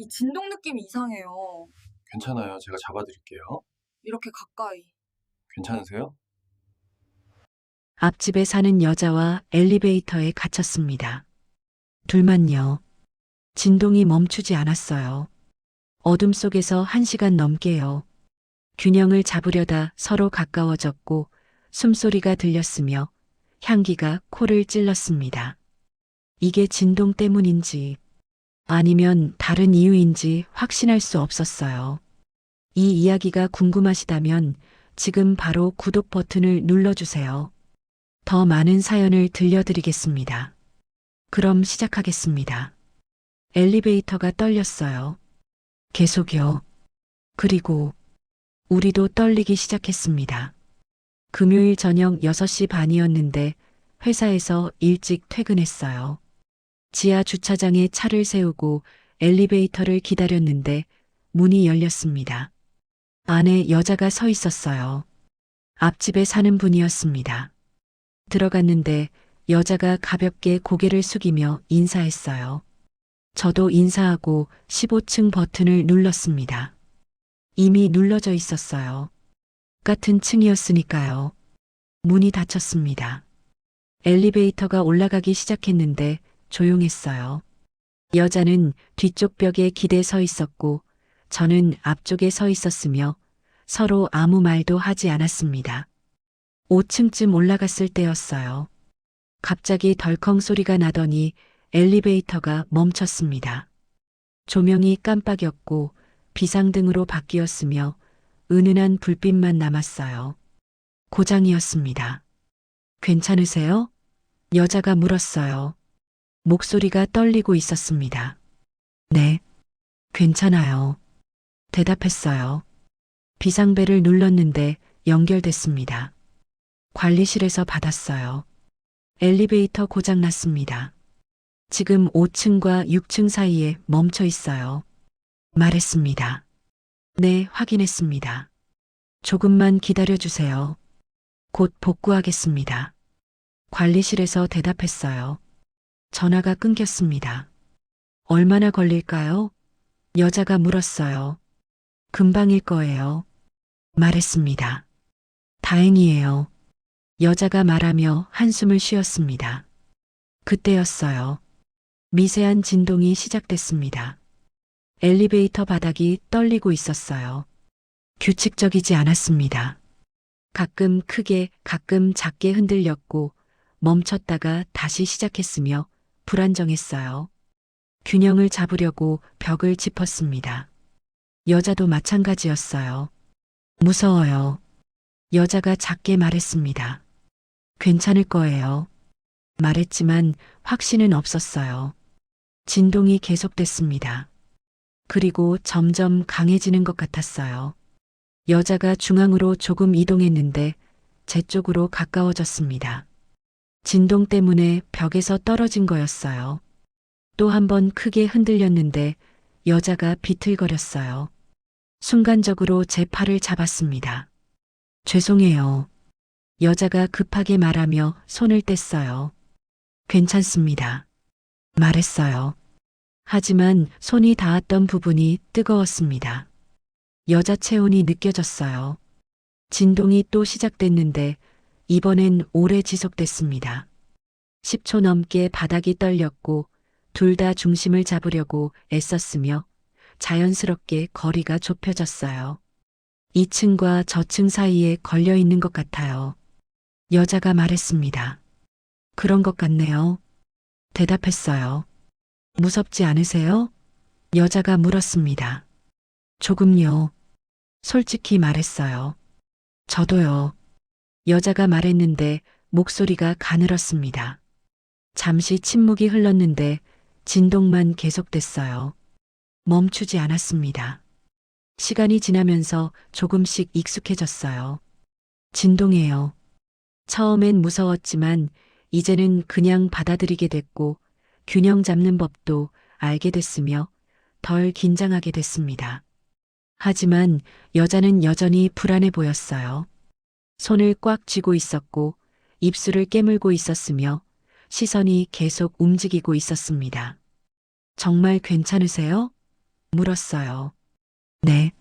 이 진동 느낌이 이상해요. 괜찮아요. 제가 잡아드릴게요. 이렇게 가까이. 괜찮으세요? 앞집에 사는 여자와 엘리베이터에 갇혔습니다. 둘만요. 진동이 멈추지 않았어요. 어둠 속에서 1시간 넘게요. 균형을 잡으려다 서로 가까워졌고 숨소리가 들렸으며 향기가 코를 찔렀습니다. 이게 진동 때문인지 아니면 다른 이유인지 확신할 수 없었어요. 이 이야기가 궁금하시다면 지금 바로 구독 버튼을 눌러주세요. 더 많은 사연을 들려드리겠습니다. 그럼 시작하겠습니다. 엘리베이터가 떨렸어요. 계속요. 그리고 우리도 떨리기 시작했습니다. 금요일 저녁 6시 반이었는데 회사에서 일찍 퇴근했어요. 지하 주차장에 차를 세우고 엘리베이터를 기다렸는데 문이 열렸습니다. 안에 여자가 서 있었어요. 앞집에 사는 분이었습니다. 들어갔는데 여자가 가볍게 고개를 숙이며 인사했어요. 저도 인사하고 15층 버튼을 눌렀습니다. 이미 눌러져 있었어요. 같은 층이었으니까요. 문이 닫혔습니다. 엘리베이터가 올라가기 시작했는데 조용했어요. 여자는 뒤쪽 벽에 기대 서 있었고 저는 앞쪽에 서 있었으며 서로 아무 말도 하지 않았습니다. 5층쯤 올라갔을 때였어요. 갑자기 덜컹 소리가 나더니 엘리베이터가 멈췄습니다. 조명이 깜빡였고 비상등으로 바뀌었으며 은은한 불빛만 남았어요. 고장이었습니다. 괜찮으세요? 여자가 물었어요. 목소리가 떨리고 있었습니다. 네, 괜찮아요. 대답했어요. 비상벨을 눌렀는데 연결됐습니다. 관리실에서 받았어요. 엘리베이터 고장났습니다. 지금 5층과 6층 사이에 멈춰 있어요. 말했습니다. 네, 확인했습니다. 조금만 기다려 주세요. 곧 복구하겠습니다. 관리실에서 대답했어요. 전화가 끊겼습니다. 얼마나 걸릴까요? 여자가 물었어요. 금방일 거예요. 말했습니다. 다행이에요. 여자가 말하며 한숨을 쉬었습니다. 그때였어요. 미세한 진동이 시작됐습니다. 엘리베이터 바닥이 떨리고 있었어요. 규칙적이지 않았습니다. 가끔 크게, 가끔 작게 흔들렸고 멈췄다가 다시 시작했으며 불안정했어요. 균형을 잡으려고 벽을 짚었습니다. 여자도 마찬가지였어요. 무서워요. 여자가 작게 말했습니다. 괜찮을 거예요. 말했지만 확신은 없었어요. 진동이 계속됐습니다. 그리고 점점 강해지는 것 같았어요. 여자가 중앙으로 조금 이동했는데 제 쪽으로 가까워졌습니다. 진동 때문에 벽에서 떨어진 거였어요. 또 한 번 크게 흔들렸는데 여자가 비틀거렸어요. 순간적으로 제 팔을 잡았습니다. 죄송해요. 여자가 급하게 말하며 손을 뗐어요. 괜찮습니다. 말했어요. 하지만 손이 닿았던 부분이 뜨거웠습니다. 여자 체온이 느껴졌어요. 진동이 또 시작됐는데 이번엔 오래 지속됐습니다. 10초 넘게 바닥이 떨렸고 둘 다 중심을 잡으려고 애썼으며 자연스럽게 거리가 좁혀졌어요. 2층과 저층 사이에 걸려 있는 것 같아요. 여자가 말했습니다. 그런 것 같네요. 대답했어요. 무섭지 않으세요? 여자가 물었습니다. 조금요. 솔직히 말했어요. 저도요. 여자가 말했는데 목소리가 가늘었습니다. 잠시 침묵이 흘렀는데 진동만 계속됐어요. 멈추지 않았습니다. 시간이 지나면서 조금씩 익숙해졌어요. 진동이에요. 처음엔 무서웠지만 이제는 그냥 받아들이게 됐고 균형 잡는 법도 알게 됐으며 덜 긴장하게 됐습니다. 하지만 여자는 여전히 불안해 보였어요. 손을 꽉 쥐고 있었고 입술을 깨물고 있었으며 시선이 계속 움직이고 있었습니다. 정말 괜찮으세요? 물었어요. 네.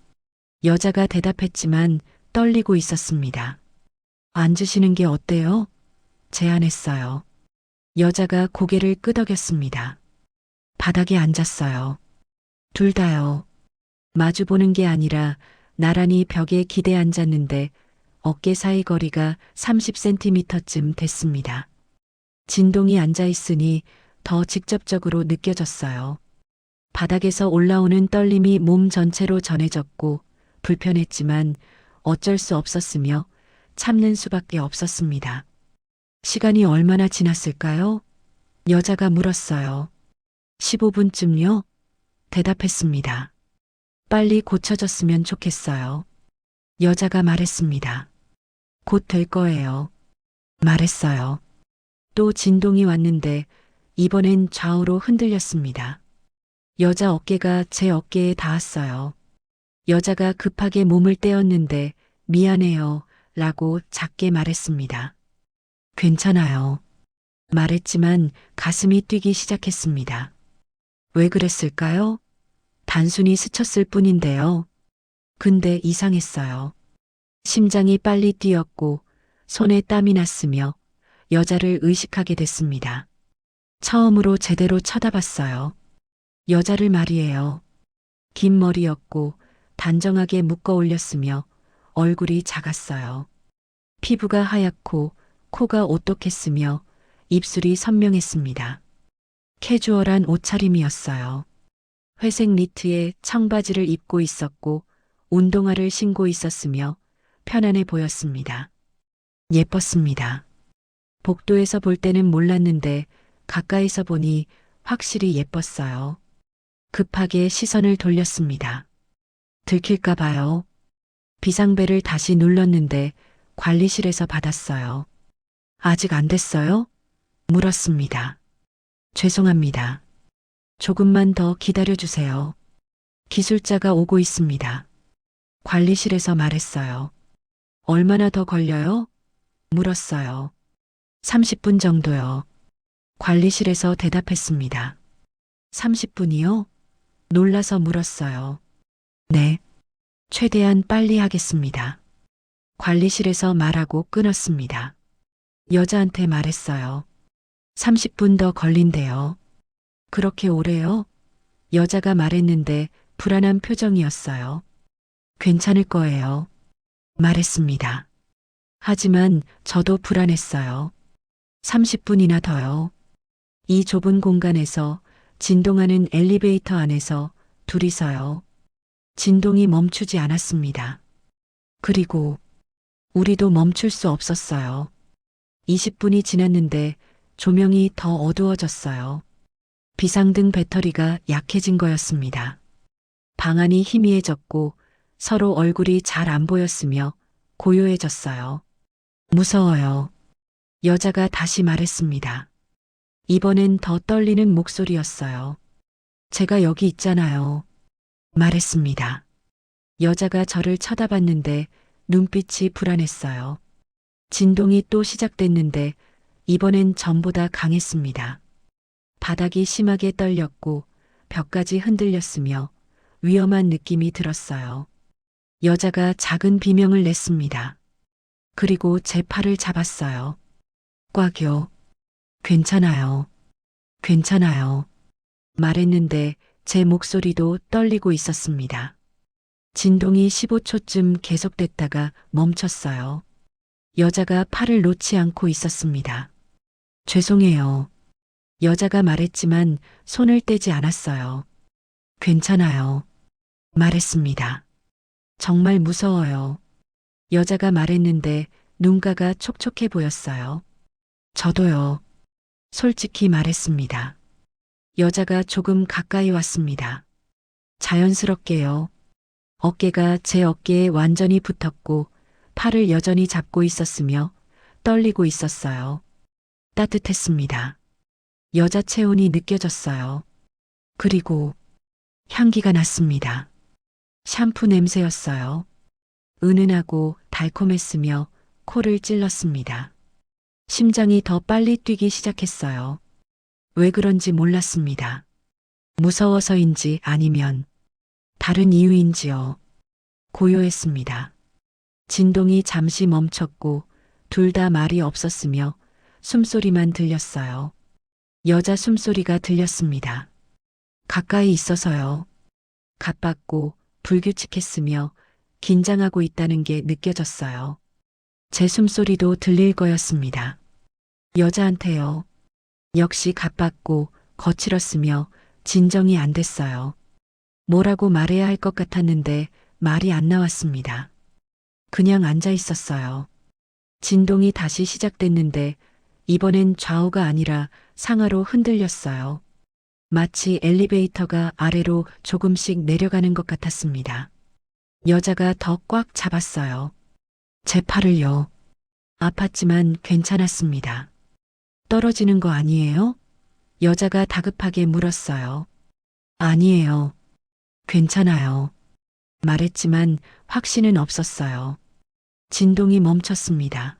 여자가 대답했지만 떨리고 있었습니다. 앉으시는 게 어때요? 제안했어요. 여자가 고개를 끄덕였습니다. 바닥에 앉았어요. 둘 다요. 마주보는 게 아니라 나란히 벽에 기대 앉았는데 어깨 사이 거리가 30cm쯤 됐습니다. 진동이 앉아 있으니 더 직접적으로 느껴졌어요. 바닥에서 올라오는 떨림이 몸 전체로 전해졌고 불편했지만 어쩔 수 없었으며 참는 수밖에 없었습니다. 시간이 얼마나 지났을까요? 여자가 물었어요. 15분쯤요? 대답했습니다. 빨리 고쳐졌으면 좋겠어요. 여자가 말했습니다. 곧 될 거예요. 말했어요. 또 진동이 왔는데 이번엔 좌우로 흔들렸습니다. 여자 어깨가 제 어깨에 닿았어요. 여자가 급하게 몸을 떼었는데 미안해요 라고 작게 말했습니다. 괜찮아요. 말했지만 가슴이 뛰기 시작했습니다. 왜 그랬을까요? 단순히 스쳤을 뿐인데요. 근데 이상했어요. 심장이 빨리 뛰었고 손에 땀이 났으며 여자를 의식하게 됐습니다. 처음으로 제대로 쳐다봤어요. 여자를 말이에요. 긴 머리였고 단정하게 묶어 올렸으며 얼굴이 작았어요. 피부가 하얗고 코가 오똑했으며 입술이 선명했습니다. 캐주얼한 옷차림이었어요. 회색 니트에 청바지를 입고 있었고 운동화를 신고 있었으며 편안해 보였습니다. 예뻤습니다. 복도에서 볼 때는 몰랐는데 가까이서 보니 확실히 예뻤어요. 급하게 시선을 돌렸습니다. 들킬까 봐요. 비상벨을 다시 눌렀는데 관리실에서 받았어요. 아직 안 됐어요? 물었습니다. 죄송합니다. 조금만 더 기다려주세요. 기술자가 오고 있습니다. 관리실에서 말했어요. 얼마나 더 걸려요? 물었어요. 30분 정도요. 관리실에서 대답했습니다. 30분이요? 놀라서 물었어요. 네. 최대한 빨리 하겠습니다. 관리실에서 말하고 끊었습니다. 여자한테 말했어요. 30분 더 걸린대요. 그렇게 오래요? 여자가 말했는데 불안한 표정이었어요. 괜찮을 거예요. 말했습니다. 하지만 저도 불안했어요. 30분이나 더요. 이 좁은 공간에서 진동하는 엘리베이터 안에서 둘이서요. 진동이 멈추지 않았습니다. 그리고 우리도 멈출 수 없었어요. 20분이 지났는데 조명이 더 어두워졌어요. 비상등 배터리가 약해진 거였습니다. 방안이 희미해졌고 서로 얼굴이 잘 안 보였으며 고요해졌어요. 무서워요. 여자가 다시 말했습니다. 이번엔 더 떨리는 목소리였어요. 제가 여기 있잖아요. 말했습니다. 여자가 저를 쳐다봤는데 눈빛이 불안했어요. 진동이 또 시작됐는데 이번엔 전보다 강했습니다. 바닥이 심하게 떨렸고 벽까지 흔들렸으며 위험한 느낌이 들었어요. 여자가 작은 비명을 냈습니다. 그리고 제 팔을 잡았어요. 꽉요. 괜찮아요. 괜찮아요. 말했는데 제 목소리도 떨리고 있었습니다. 진동이 15초쯤 계속됐다가 멈췄어요. 여자가 팔을 놓지 않고 있었습니다. 죄송해요. 여자가 말했지만 손을 떼지 않았어요. 괜찮아요. 말했습니다. 정말 무서워요. 여자가 말했는데 눈가가 촉촉해 보였어요. 저도요. 솔직히 말했습니다. 여자가 조금 가까이 왔습니다. 자연스럽게요. 어깨가 제 어깨에 완전히 붙었고 팔을 여전히 잡고 있었으며 떨리고 있었어요. 따뜻했습니다. 여자 체온이 느껴졌어요. 그리고 향기가 났습니다. 샴푸 냄새였어요. 은은하고 달콤했으며 코를 찔렀습니다. 심장이 더 빨리 뛰기 시작했어요. 왜 그런지 몰랐습니다. 무서워서인지 아니면 다른 이유인지요. 고요했습니다. 진동이 잠시 멈췄고 둘 다 말이 없었으며 숨소리만 들렸어요. 여자 숨소리가 들렸습니다. 가까이 있어서요. 가빴고 불규칙했으며 긴장하고 있다는 게 느껴졌어요. 제 숨소리도 들릴 거였습니다. 여자한테요. 역시 가빴고 거칠었으며 진정이 안 됐어요. 뭐라고 말해야 할 것 같았는데 말이 안 나왔습니다. 그냥 앉아 있었어요. 진동이 다시 시작됐는데 이번엔 좌우가 아니라 상하로 흔들렸어요. 마치 엘리베이터가 아래로 조금씩 내려가는 것 같았습니다. 여자가 더 꽉 잡았어요. 제 팔을요. 아팠지만 괜찮았습니다. 떨어지는 거 아니에요? 여자가 다급하게 물었어요. 아니에요. 괜찮아요. 말했지만 확신은 없었어요. 진동이 멈췄습니다.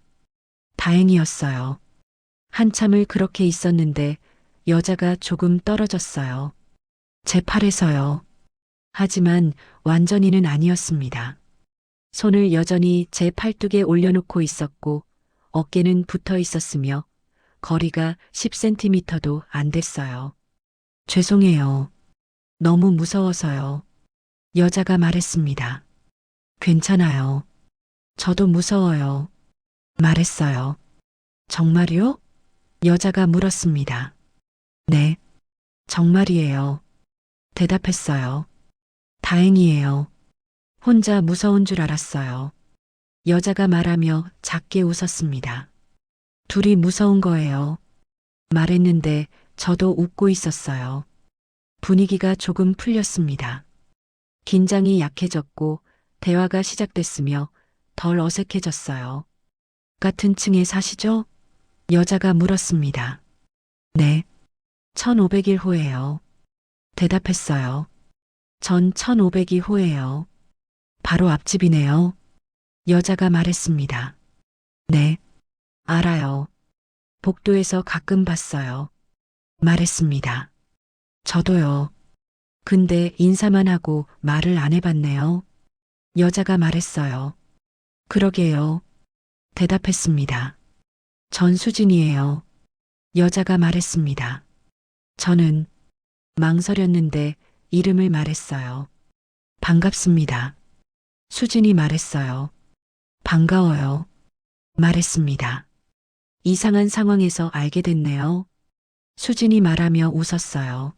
다행이었어요. 한참을 그렇게 있었는데 여자가 조금 떨어졌어요. 제 팔에서요. 하지만 완전히는 아니었습니다. 손을 여전히 제 팔뚝에 올려놓고 있었고 어깨는 붙어 있었으며 거리가 10cm도 안 됐어요. 죄송해요. 너무 무서워서요. 여자가 말했습니다. 괜찮아요. 저도 무서워요. 말했어요. 정말요? 여자가 물었습니다. 네. 정말이에요. 대답했어요. 다행이에요. 혼자 무서운 줄 알았어요. 여자가 말하며 작게 웃었습니다. 둘이 무서운 거예요. 말했는데 저도 웃고 있었어요. 분위기가 조금 풀렸습니다. 긴장이 약해졌고 대화가 시작됐으며 덜 어색해졌어요. 같은 층에 사시죠? 여자가 물었습니다. 네. 1500일 호예요. 대답했어요. 전 1500이 호예요. 바로 앞집이네요. 여자가 말했습니다. 네. 알아요. 복도에서 가끔 봤어요. 말했습니다. 저도요. 근데 인사만 하고 말을 안 해봤네요. 여자가 말했어요. 그러게요. 대답했습니다. 전 수진이에요. 여자가 말했습니다. 저는 망설였는데 이름을 말했어요. 반갑습니다. 수진이 말했어요. 반가워요. 말했습니다. 이상한 상황에서 알게 됐네요. 수진이 말하며 웃었어요.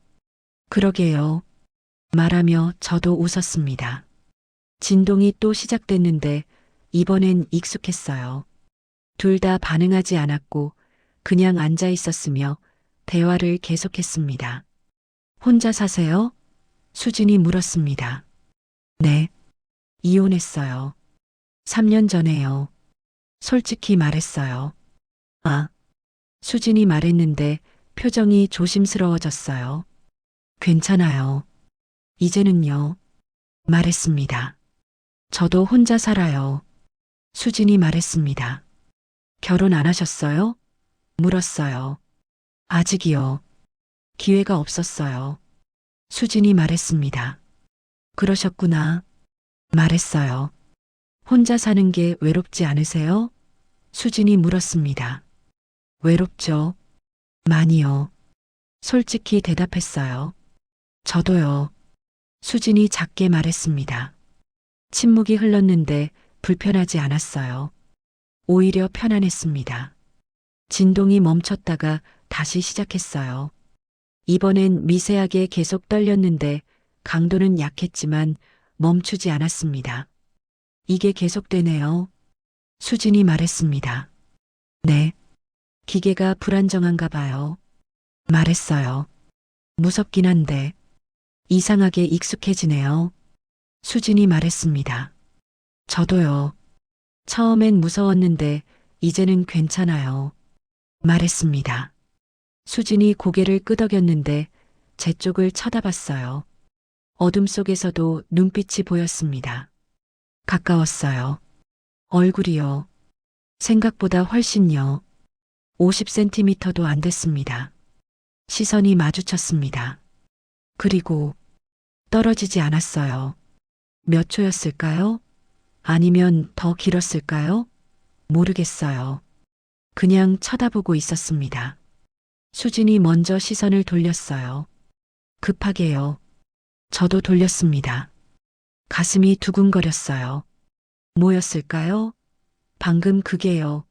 그러게요. 말하며 저도 웃었습니다. 진동이 또 시작됐는데 이번엔 익숙했어요. 둘 다 반응하지 않았고 그냥 앉아 있었으며 대화를 계속했습니다. 혼자 사세요? 수진이 물었습니다. 네. 이혼했어요. 3년 전에요. 솔직히 말했어요. 아. 수진이 말했는데 표정이 조심스러워졌어요. 괜찮아요. 이제는요. 말했습니다. 저도 혼자 살아요. 수진이 말했습니다. 결혼 안 하셨어요? 물었어요. 아직이요. 기회가 없었어요. 수진이 말했습니다. 그러셨구나. 말했어요. 혼자 사는 게 외롭지 않으세요? 수진이 물었습니다. 외롭죠. 많이요. 솔직히 대답했어요. 저도요. 수진이 작게 말했습니다. 침묵이 흘렀는데 불편하지 않았어요. 오히려 편안했습니다. 진동이 멈췄다가 다시 시작했어요. 이번엔 미세하게 계속 떨렸는데 강도는 약했지만 멈추지 않았습니다. 이게 계속되네요. 수진이 말했습니다. 네. 기계가 불안정한가 봐요. 말했어요. 무섭긴 한데 이상하게 익숙해지네요. 수진이 말했습니다. 저도요. 처음엔 무서웠는데 이제는 괜찮아요. 말했습니다. 수진이 고개를 끄덕였는데 제 쪽을 쳐다봤어요. 어둠 속에서도 눈빛이 보였습니다. 가까웠어요. 얼굴이요. 생각보다 훨씬요. 50cm도 안 됐습니다. 시선이 마주쳤습니다. 그리고 떨어지지 않았어요. 몇 초였을까요? 아니면 더 길었을까요? 모르겠어요. 그냥 쳐다보고 있었습니다. 수진이 먼저 시선을 돌렸어요. 급하게요. 저도 돌렸습니다. 가슴이 두근거렸어요. 뭐였을까요? 방금 그게요.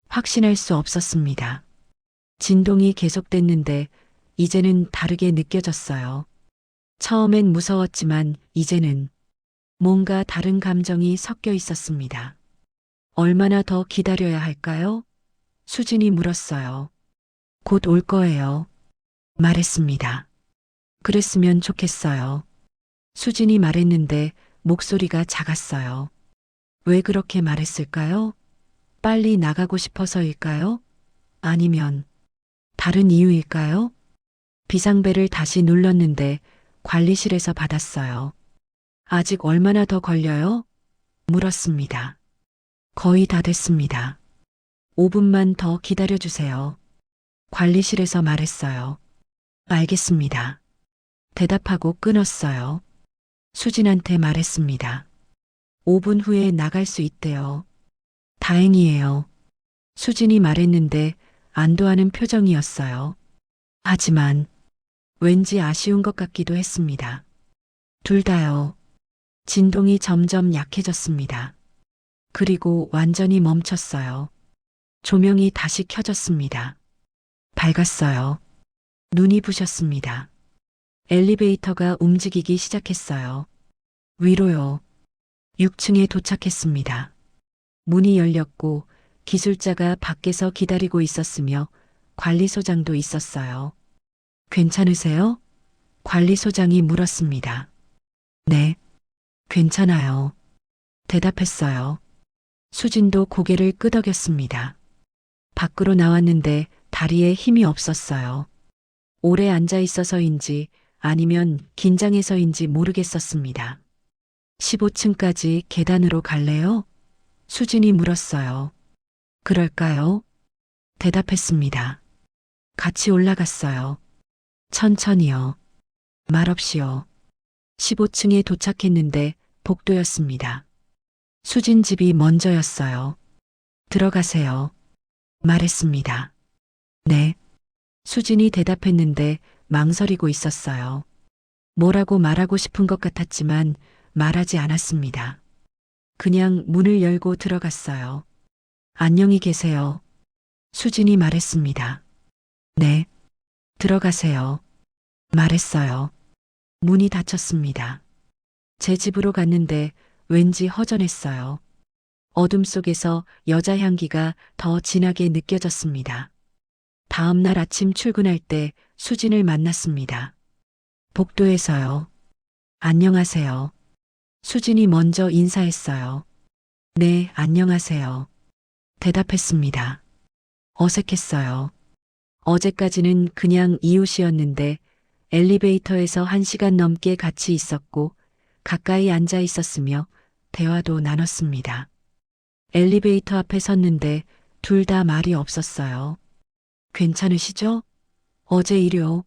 확신할 수 없었습니다. 진동이 계속됐는데 이제는 다르게 느껴졌어요. 처음엔 무서웠지만 이제는 뭔가 다른 감정이 섞여 있었습니다. 얼마나 더 기다려야 할까요? 수진이 물었어요. 곧 올 거예요. 말했습니다. 그랬으면 좋겠어요. 수진이 말했는데 목소리가 작았어요. 왜 그렇게 말했을까요? 빨리 나가고 싶어서일까요? 아니면 다른 이유일까요? 비상벨을 다시 눌렀는데 관리실에서 받았어요. 아직 얼마나 더 걸려요? 물었습니다. 거의 다 됐습니다. 5분만 더 기다려주세요. 관리실에서 말했어요. 알겠습니다. 대답하고 끊었어요. 수진한테 말했습니다. 5분 후에 나갈 수 있대요. 다행이에요. 수진이 말했는데 안도하는 표정이었어요. 하지만 왠지 아쉬운 것 같기도 했습니다. 둘 다요. 진동이 점점 약해졌습니다. 그리고 완전히 멈췄어요. 조명이 다시 켜졌습니다. 밝았어요. 눈이 부셨습니다. 엘리베이터가 움직이기 시작했어요. 위로요. 6층에 도착했습니다. 문이 열렸고 기술자가 밖에서 기다리고 있었으며 관리소장도 있었어요. 괜찮으세요? 관리소장이 물었습니다. 네, 괜찮아요. 대답했어요. 수진도 고개를 끄덕였습니다. 밖으로 나왔는데 다리에 힘이 없었어요. 오래 앉아 있어서인지 아니면 긴장해서인지 모르겠었습니다. 15층까지 계단으로 갈래요? 수진이 물었어요. 그럴까요? 대답했습니다. 같이 올라갔어요. 천천히요. 말없이요. 15층에 도착했는데 복도였습니다. 수진 집이 먼저였어요. 들어가세요. 말했습니다. 네. 수진이 대답했는데 망설이고 있었어요. 뭐라고 말하고 싶은 것 같았지만 말하지 않았습니다. 그냥 문을 열고 들어갔어요. 안녕히 계세요. 수진이 말했습니다. 네. 들어가세요. 말했어요. 문이 닫혔습니다. 제 집으로 갔는데 왠지 허전했어요. 어둠 속에서 여자 향기가 더 진하게 느껴졌습니다. 다음 날 아침 출근할 때 수진을 만났습니다. 복도에서요. 안녕하세요. 수진이 먼저 인사했어요. 네, 안녕하세요. 대답했습니다. 어색했어요. 어제까지는 그냥 이웃이었는데 엘리베이터에서 1시간 넘게 같이 있었고 가까이 앉아 있었으며 대화도 나눴습니다. 엘리베이터 앞에 섰는데 둘 다 말이 없었어요. 괜찮으시죠? 어제 일요?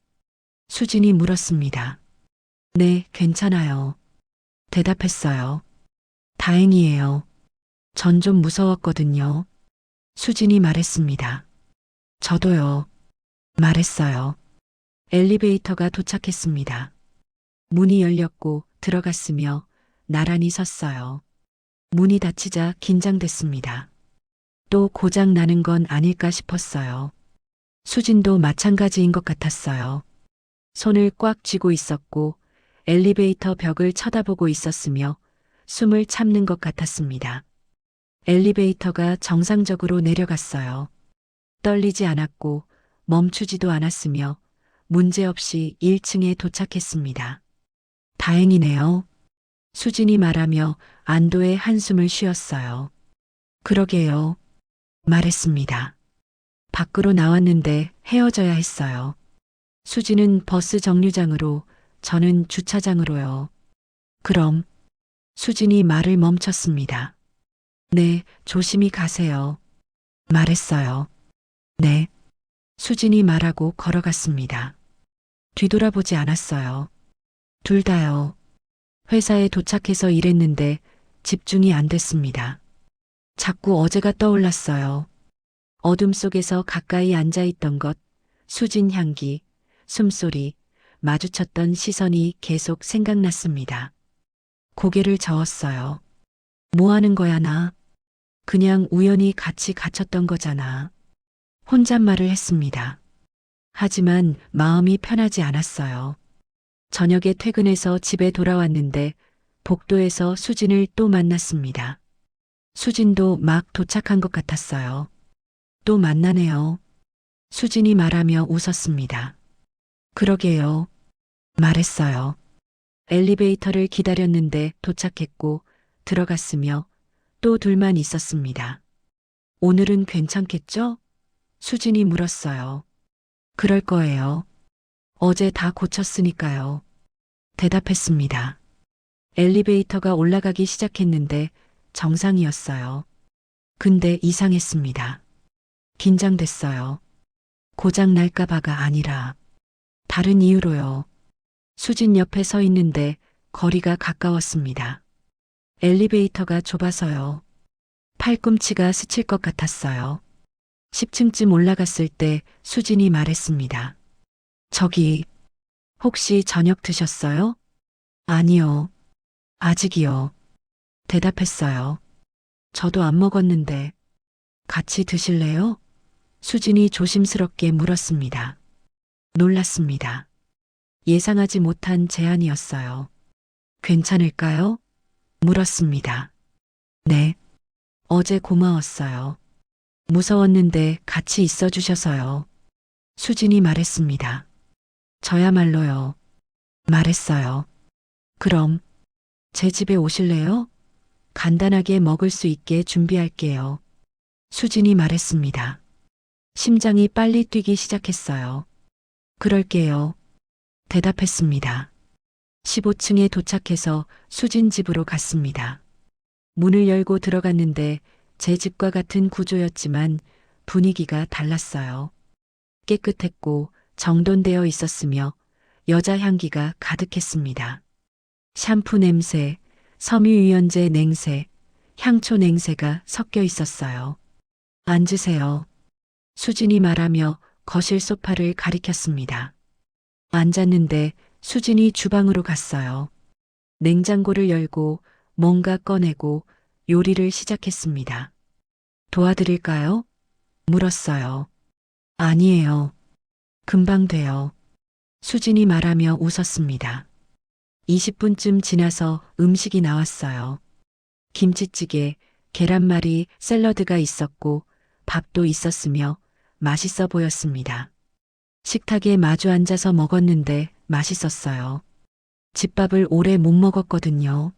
수진이 물었습니다. 네, 괜찮아요. 대답했어요. 다행이에요. 전 좀 무서웠거든요. 수진이 말했습니다. 저도요. 말했어요. 엘리베이터가 도착했습니다. 문이 열렸고 들어갔으며 나란히 섰어요. 문이 닫히자 긴장됐습니다. 또 고장 나는 건 아닐까 싶었어요. 수진도 마찬가지인 것 같았어요. 손을 꽉 쥐고 있었고 엘리베이터 벽을 쳐다보고 있었으며 숨을 참는 것 같았습니다. 엘리베이터가 정상적으로 내려갔어요. 떨리지 않았고 멈추지도 않았으며 문제없이 1층에 도착했습니다. 다행이네요. 수진이 말하며 안도의 한숨을 쉬었어요. 그러게요. 말했습니다. 밖으로 나왔는데 헤어져야 했어요. 수진은 버스 정류장으로, 저는 주차장으로요. 그럼 수진이 말을 멈췄습니다. 네, 조심히 가세요. 말했어요. 네. 수진이 말하고 걸어갔습니다. 뒤돌아보지 않았어요. 둘 다요. 회사에 도착해서 일했는데 집중이 안 됐습니다. 자꾸 어제가 떠올랐어요. 어둠 속에서 가까이 앉아 있던 것, 수진 향기, 숨소리, 마주쳤던 시선이 계속 생각났습니다. 고개를 저었어요. 뭐 하는 거야, 나? 그냥 우연히 같이 갇혔던 거잖아. 혼잣말을 했습니다. 하지만 마음이 편하지 않았어요. 저녁에 퇴근해서 집에 돌아왔는데 복도에서 수진을 또 만났습니다. 수진도 막 도착한 것 같았어요. 또 만나네요. 수진이 말하며 웃었습니다. 그러게요. 말했어요. 엘리베이터를 기다렸는데 도착했고 들어갔으며 또 둘만 있었습니다. 오늘은 괜찮겠죠? 수진이 물었어요. 그럴 거예요. 어제 다 고쳤으니까요. 대답했습니다. 엘리베이터가 올라가기 시작했는데 정상이었어요. 근데 이상했습니다. 긴장됐어요. 고장 날까봐가 아니라 다른 이유로요. 수진 옆에 서 있는데 거리가 가까웠습니다. 엘리베이터가 좁아서요. 팔꿈치가 스칠 것 같았어요. 10층쯤 올라갔을 때 수진이 말했습니다. 저기, 혹시 저녁 드셨어요? 아니요. 아직이요. 대답했어요. 저도 안 먹었는데. 같이 드실래요? 수진이 조심스럽게 물었습니다. 놀랐습니다. 예상하지 못한 제안이었어요. 괜찮을까요? 물었습니다. 네. 어제 고마웠어요. 무서웠는데 같이 있어 주셔서요. 수진이 말했습니다. 저야말로요. 말했어요. 그럼 제 집에 오실래요? 간단하게 먹을 수 있게 준비할게요. 수진이 말했습니다. 심장이 빨리 뛰기 시작했어요. 그럴게요. 대답했습니다. 15층에 도착해서 수진 집으로 갔습니다. 문을 열고 들어갔는데 제 집과 같은 구조였지만 분위기가 달랐어요. 깨끗했고 정돈되어 있었으며 여자 향기가 가득했습니다. 샴푸 냄새, 섬유유연제 냉새, 향초 냉새가 섞여 있었어요. 앉으세요. 수진이 말하며 거실 소파를 가리켰습니다. 앉았는데 수진이 주방으로 갔어요. 냉장고를 열고 뭔가 꺼내고 요리를 시작했습니다. 도와드릴까요? 물었어요. 아니에요. 금방 돼요. 수진이 말하며 웃었습니다. 20분쯤 지나서 음식이 나왔어요. 김치찌개, 계란말이, 샐러드가 있었고 밥도 있었으며 맛있어 보였습니다. 식탁에 마주 앉아서 먹었는데 맛있었어요. 집밥을 오래 못 먹었거든요.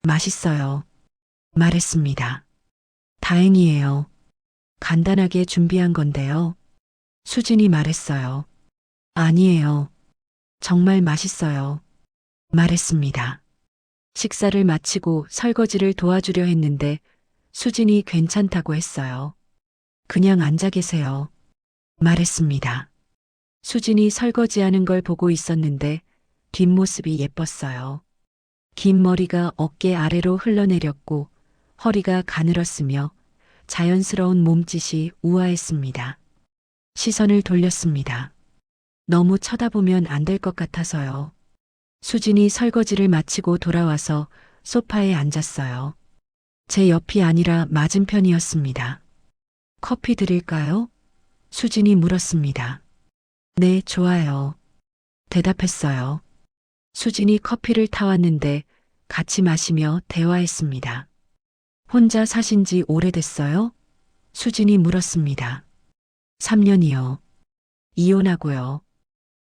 맛있어요. 말했습니다. 다행이에요. 간단하게 준비한 건데요. 수진이 말했어요. 아니에요. 정말 맛있어요. 말했습니다. 식사를 마치고 설거지를 도와주려 했는데 수진이 괜찮다고 했어요. 그냥 앉아 계세요. 말했습니다. 수진이 설거지하는 걸 보고 있었는데 뒷모습이 예뻤어요. 긴 머리가 어깨 아래로 흘러내렸고 허리가 가늘었으며 자연스러운 몸짓이 우아했습니다. 시선을 돌렸습니다. 너무 쳐다보면 안 될 것 같아서요. 수진이 설거지를 마치고 돌아와서 소파에 앉았어요. 제 옆이 아니라 맞은편이었습니다. 커피 드릴까요? 수진이 물었습니다. 네, 좋아요. 대답했어요. 수진이 커피를 타왔는데 같이 마시며 대화했습니다. 혼자 사신 지 오래됐어요? 수진이 물었습니다. 3년이요. 이혼하고요.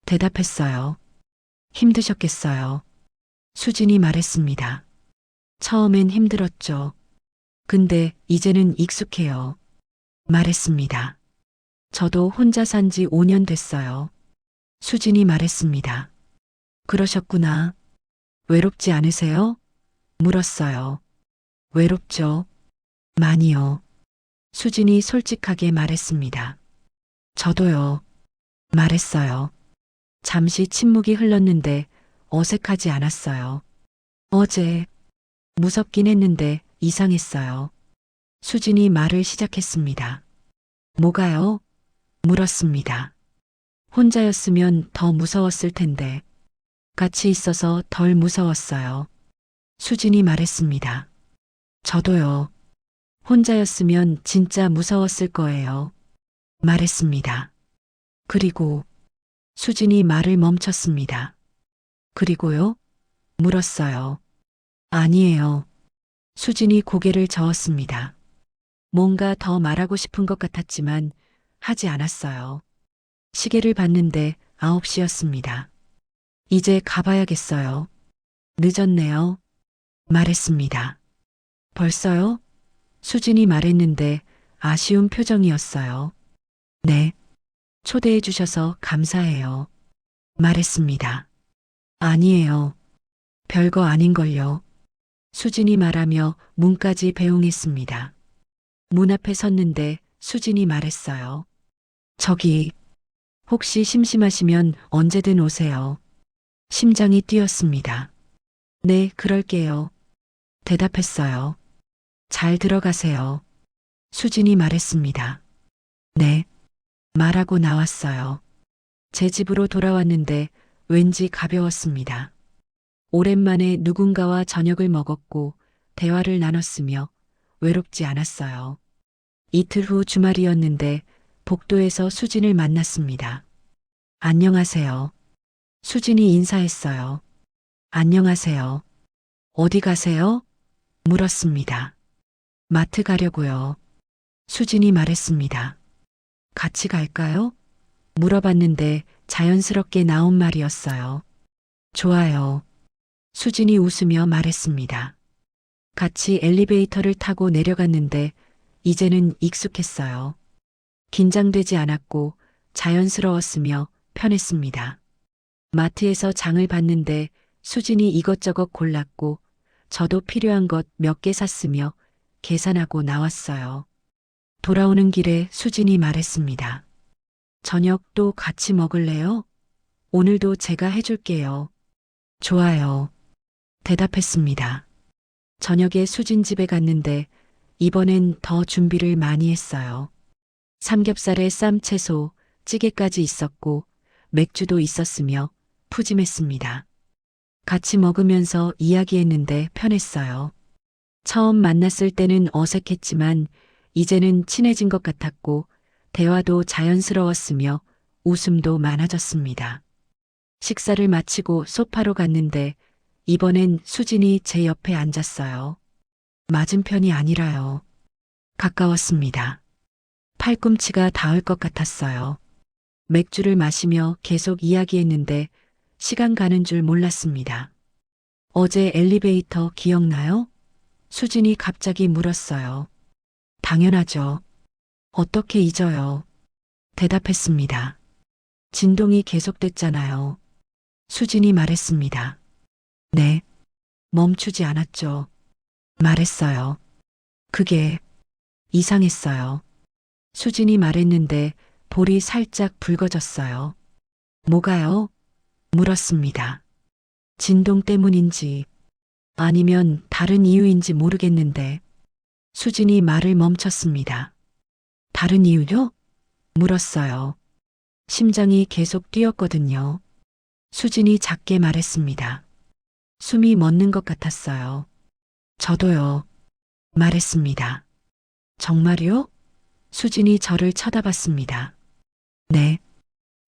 대답했어요. 힘드셨겠어요. 수진이 말했습니다. 처음엔 힘들었죠. 근데 이제는 익숙해요. 말했습니다. 저도 혼자 산 지 5년 됐어요. 수진이 말했습니다. 그러셨구나. 외롭지 않으세요? 물었어요. 외롭죠. 많이요. 수진이 솔직하게 말했습니다. 저도요. 말했어요. 잠시 침묵이 흘렀는데 어색하지 않았어요. 어제 무섭긴 했는데 이상했어요. 수진이 말을 시작했습니다. 뭐가요? 물었습니다. 혼자였으면 더 무서웠을 텐데 같이 있어서 덜 무서웠어요. 수진이 말했습니다. 저도요. 혼자였으면 진짜 무서웠을 거예요. 말했습니다. 그리고 수진이 말을 멈췄습니다. 그리고요? 물었어요. 아니에요. 수진이 고개를 저었습니다. 뭔가 더 말하고 싶은 것 같았지만 하지 않았어요. 시계를 봤는데 9시였습니다. 이제 가봐야겠어요. 늦었네요. 말했습니다. 벌써요? 수진이 말했는데 아쉬운 표정이었어요. 네. 초대해 주셔서 감사해요. 말했습니다. 아니에요. 별거 아닌걸요. 수진이 말하며 문까지 배웅했습니다. 문 앞에 섰는데 수진이 말했어요. 저기, 혹시 심심하시면 언제든 오세요. 심장이 뛰었습니다. 네, 그럴게요. 대답했어요. 잘 들어가세요. 수진이 말했습니다. 네. 말하고 나왔어요. 제 집으로 돌아왔는데 왠지 가벼웠습니다. 오랜만에 누군가와 저녁을 먹었고 대화를 나눴으며 외롭지 않았어요. 이틀 후 주말이었는데 복도에서 수진을 만났습니다. 안녕하세요. 수진이 인사했어요. 안녕하세요. 어디 가세요? 물었습니다. 마트 가려고요. 수진이 말했습니다. 같이 갈까요? 물어봤는데 자연스럽게 나온 말이었어요. 좋아요. 수진이 웃으며 말했습니다. 같이 엘리베이터를 타고 내려갔는데 이제는 익숙했어요. 긴장되지 않았고 자연스러웠으며 편했습니다. 마트에서 장을 봤는데 수진이 이것저것 골랐고 저도 필요한 것 몇 개 샀으며 계산하고 나왔어요. 돌아오는 길에 수진이 말했습니다. 저녁도 같이 먹을래요? 오늘도 제가 해줄게요. 좋아요. 대답했습니다. 저녁에 수진 집에 갔는데 이번엔 더 준비를 많이 했어요. 삼겹살에 쌈채소, 찌개까지 있었고 맥주도 있었으며 푸짐했습니다. 같이 먹으면서 이야기했는데 편했어요. 처음 만났을 때는 어색했지만 이제는 친해진 것 같았고 대화도 자연스러웠으며 웃음도 많아졌습니다. 식사를 마치고 소파로 갔는데 이번엔 수진이 제 옆에 앉았어요. 맞은편이 아니라요. 가까웠습니다. 팔꿈치가 닿을 것 같았어요. 맥주를 마시며 계속 이야기했는데 시간 가는 줄 몰랐습니다. 어제 엘리베이터 기억나요? 수진이 갑자기 물었어요. 당연하죠. 어떻게 잊어요? 대답했습니다. 진동이 계속됐잖아요. 수진이 말했습니다. 네. 멈추지 않았죠. 말했어요. 그게 이상했어요. 수진이 말했는데 볼이 살짝 붉어졌어요. 뭐가요? 물었습니다. 진동 때문인지 아니면 다른 이유인지 모르겠는데 수진이 말을 멈췄습니다. 다른 이유요? 물었어요. 심장이 계속 뛰었거든요. 수진이 작게 말했습니다. 숨이 멎는 것 같았어요. 저도요. 말했습니다. 정말요? 수진이 저를 쳐다봤습니다. 네.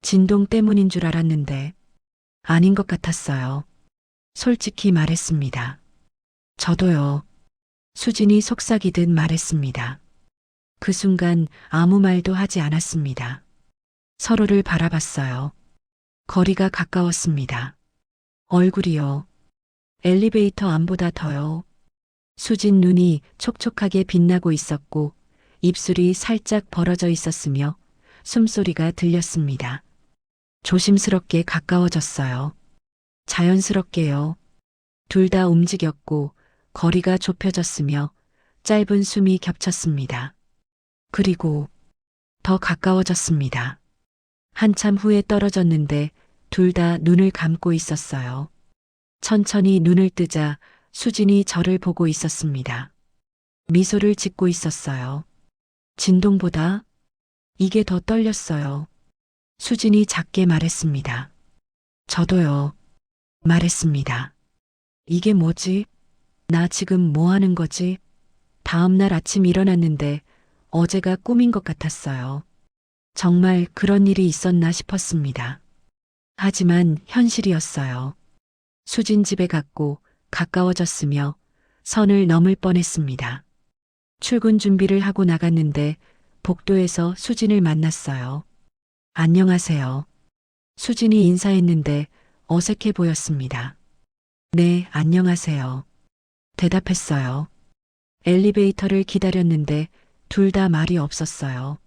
진동 때문인 줄 알았는데 아닌 것 같았어요. 솔직히 말했습니다. 저도요. 수진이 속삭이듯 말했습니다. 그 순간 아무 말도 하지 않았습니다. 서로를 바라봤어요. 거리가 가까웠습니다. 얼굴이요. 엘리베이터 안보다 더요. 수진 눈이 촉촉하게 빛나고 있었고 입술이 살짝 벌어져 있었으며 숨소리가 들렸습니다. 조심스럽게 가까워졌어요. 자연스럽게요. 둘 다 움직였고 거리가 좁혀졌으며 짧은 숨이 겹쳤습니다. 그리고 더 가까워졌습니다. 한참 후에 떨어졌는데 둘 다 눈을 감고 있었어요. 천천히 눈을 뜨자 수진이 저를 보고 있었습니다. 미소를 짓고 있었어요. 진동보다 이게 더 떨렸어요. 수진이 작게 말했습니다. 저도요. 말했습니다. 이게 뭐지? 나 지금 뭐 하는 거지? 다음 날 아침 일어났는데 어제가 꿈인 것 같았어요. 정말 그런 일이 있었나 싶었습니다. 하지만 현실이었어요. 수진 집에 갔고 가까워졌으며 선을 넘을 뻔했습니다. 출근 준비를 하고 나갔는데 복도에서 수진을 만났어요. 안녕하세요. 수진이 인사했는데 어색해 보였습니다. 네, 안녕하세요. 대답했어요. 엘리베이터를 기다렸는데 둘 다 말이 없었어요.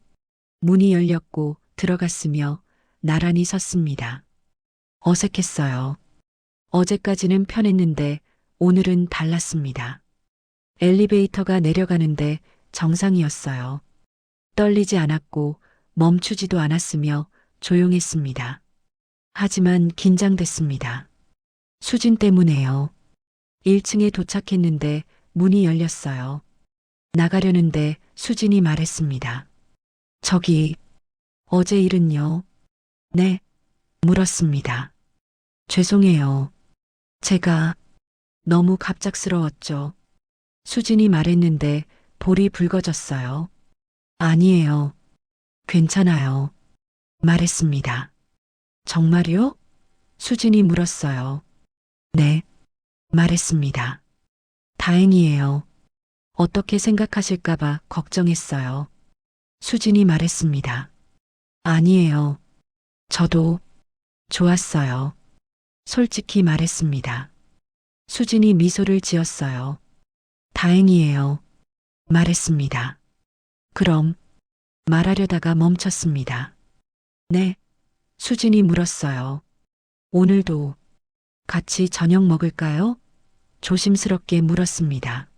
문이 열렸고 들어갔으며 나란히 섰습니다. 어색했어요. 어제까지는 편했는데 오늘은 달랐습니다. 엘리베이터가 내려가는데 정상이었어요. 떨리지 않았고 멈추지도 않았으며 조용했습니다. 하지만 긴장됐습니다. 수진 때문에요. 1층에 도착했는데 문이 열렸어요. 나가려는데 수진이 말했습니다. 저기, 어제 일은요? 네, 물었습니다. 죄송해요. 제가 너무 갑작스러웠죠. 수진이 말했는데 볼이 붉어졌어요. 아니에요. 괜찮아요. 말했습니다. 정말요? 수진이 물었어요. 네, 말했습니다. 다행이에요. 어떻게 생각하실까봐 걱정했어요. 수진이 말했습니다. 아니에요. 저도 좋았어요. 솔직히 말했습니다. 수진이 미소를 지었어요. 다행이에요. 말했습니다. 그럼 말하려다가 멈췄습니다. 네, 수진이 물었어요. 오늘도 같이 저녁 먹을까요? 조심스럽게 물었습니다.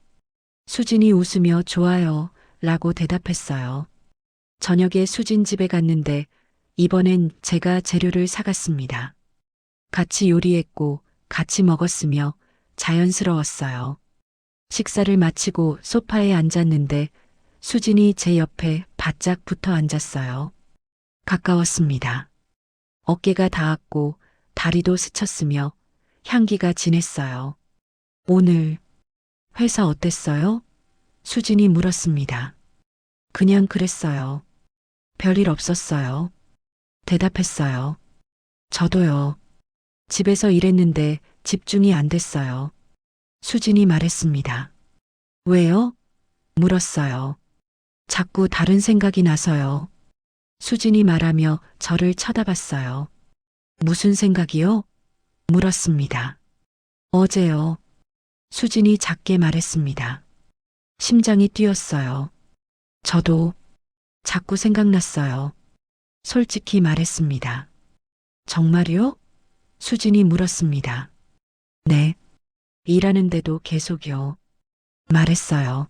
수진이 웃으며 좋아요 라고 대답했어요. 저녁에 수진 집에 갔는데 이번엔 제가 재료를 사갔습니다. 같이 요리했고 같이 먹었으며 자연스러웠어요. 식사를 마치고 소파에 앉았는데 수진이 제 옆에 바짝 붙어 앉았어요. 가까웠습니다. 어깨가 닿았고 다리도 스쳤으며 향기가 진했어요. 오늘 회사 어땠어요? 수진이 물었습니다. 그냥 그랬어요. 별일 없었어요. 대답했어요. 저도요. 집에서 일했는데 집중이 안 됐어요. 수진이 말했습니다. 왜요? 물었어요. 자꾸 다른 생각이 나서요. 수진이 말하며 저를 쳐다봤어요. 무슨 생각이요? 물었습니다. 어제요. 수진이 작게 말했습니다. 심장이 뛰었어요. 저도 자꾸 생각났어요. 솔직히 말했습니다. 정말요? 수진이 물었습니다. 네. 일하는데도 계속요. 말했어요.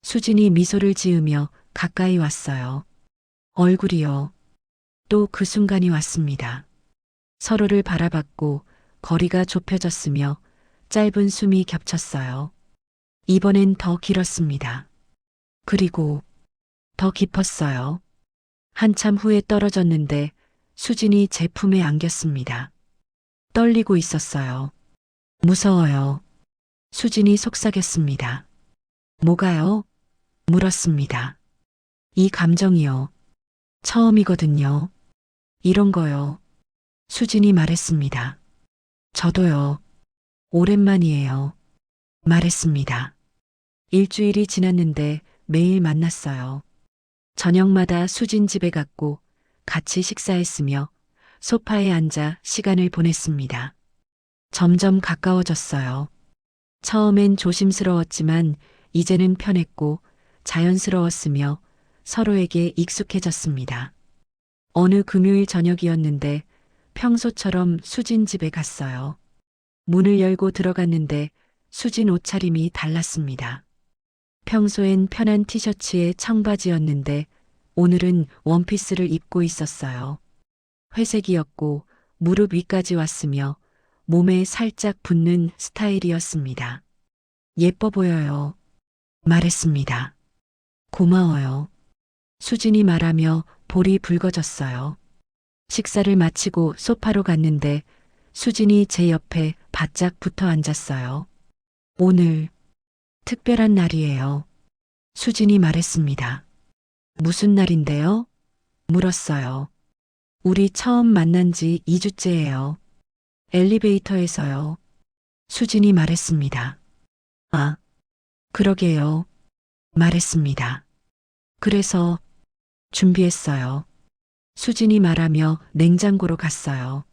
수진이 미소를 지으며 가까이 왔어요. 얼굴이요. 또 그 순간이 왔습니다. 서로를 바라봤고 거리가 좁혀졌으며 짧은 숨이 겹쳤어요. 이번엔 더 길었습니다. 그리고 더 깊었어요. 한참 후에 떨어졌는데 수진이 제 품에 안겼습니다. 떨리고 있었어요. 무서워요. 수진이 속삭였습니다. 뭐가요? 물었습니다. 이 감정이요. 처음이거든요. 이런 거요. 수진이 말했습니다. 저도요. 오랜만이에요. 말했습니다. 일주일이 지났는데 매일 만났어요. 저녁마다 수진 집에 갔고 같이 식사했으며 소파에 앉아 시간을 보냈습니다. 점점 가까워졌어요. 처음엔 조심스러웠지만 이제는 편했고 자연스러웠으며 서로에게 익숙해졌습니다. 어느 금요일 저녁이었는데 평소처럼 수진 집에 갔어요. 문을 열고 들어갔는데 수진 옷차림이 달랐습니다. 평소엔 편한 티셔츠에 청바지였는데 오늘은 원피스를 입고 있었어요. 회색이었고 무릎 위까지 왔으며 몸에 살짝 붙는 스타일이었습니다. 예뻐 보여요. 말했습니다. 고마워요. 수진이 말하며 볼이 붉어졌어요. 식사를 마치고 소파로 갔는데 수진이 제 옆에 바짝 붙어 앉았어요. 오늘 특별한 날이에요. 수진이 말했습니다. 무슨 날인데요? 물었어요. 우리 처음 만난 지 2주째예요. 엘리베이터에서요. 수진이 말했습니다. 아, 그러게요. 말했습니다. 그래서 준비했어요. 수진이 말하며 냉장고로 갔어요.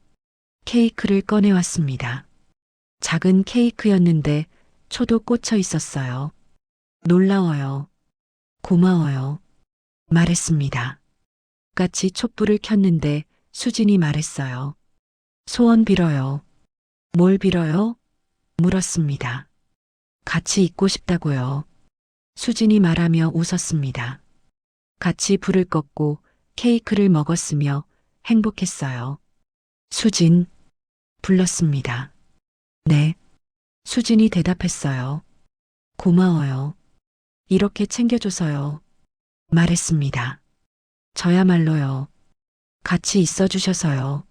케이크를 꺼내왔습니다. 작은 케이크였는데 초도 꽂혀 있었어요. 놀라워요. 고마워요. 말했습니다. 같이 촛불을 켰는데 수진이 말했어요. 소원 빌어요. 뭘 빌어요? 물었습니다. 같이 있고 싶다고요. 수진이 말하며 웃었습니다. 같이 불을 껐고 케이크를 먹었으며 행복했어요. 수진, 불렀습니다. 네. 수진이 대답했어요. 고마워요. 이렇게 챙겨줘서요. 말했습니다. 저야말로요. 같이 있어 주셔서요.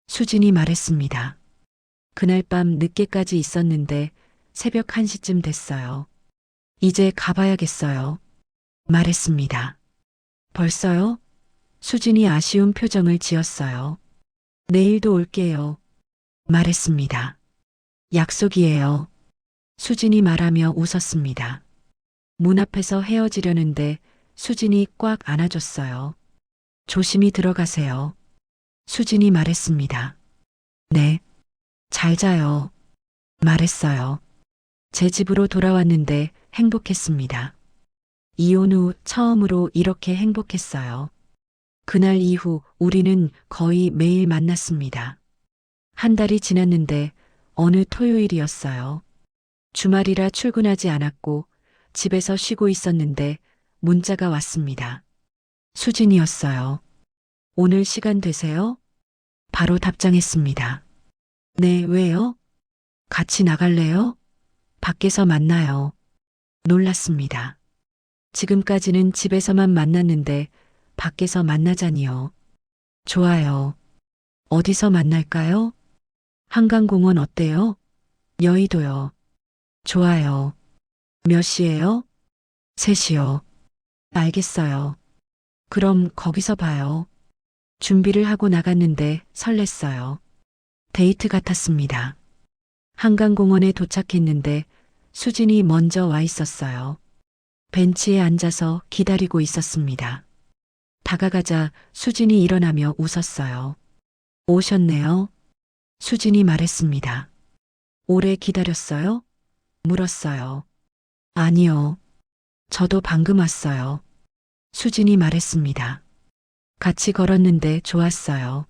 수진이 말했습니다. 그날 밤 늦게까지 있었는데 새벽 1시쯤 됐어요. 이제 가봐야겠어요. 말했습니다. 벌써요? 수진이 아쉬운 표정을 지었어요. 내일도 올게요. 말했습니다. 약속이에요. 수진이 말하며 웃었습니다. 문 앞에서 헤어지려는데 수진이 꽉 안아줬어요. 조심히 들어가세요. 수진이 말했습니다. 네. 잘 자요. 말했어요. 제 집으로 돌아왔는데 행복했습니다. 이혼 후 처음으로 이렇게 행복했어요. 그날 이후 우리는 거의 매일 만났습니다. 한 달이 지났는데 어느 토요일이었어요. 주말이라 출근하지 않았고 집에서 쉬고 있었는데 문자가 왔습니다. 수진이었어요. 오늘 시간 되세요? 바로 답장했습니다. 네, 왜요? 같이 나갈래요? 밖에서 만나요. 놀랐습니다. 지금까지는 집에서만 만났는데 밖에서 만나자니요. 좋아요. 어디서 만날까요? 한강공원 어때요? 여의도요. 좋아요. 몇 시에요? 3시요. 알겠어요. 그럼 거기서 봐요. 준비를 하고 나갔는데 설렜어요. 데이트 같았습니다. 한강공원에 도착했는데 수진이 먼저 와 있었어요. 벤치에 앉아서 기다리고 있었습니다. 다가가자 수진이 일어나며 웃었어요. 오셨네요. 수진이 말했습니다. 오래 기다렸어요? 물었어요. 아니요. 저도 방금 왔어요. 수진이 말했습니다. 같이 걸었는데 좋았어요.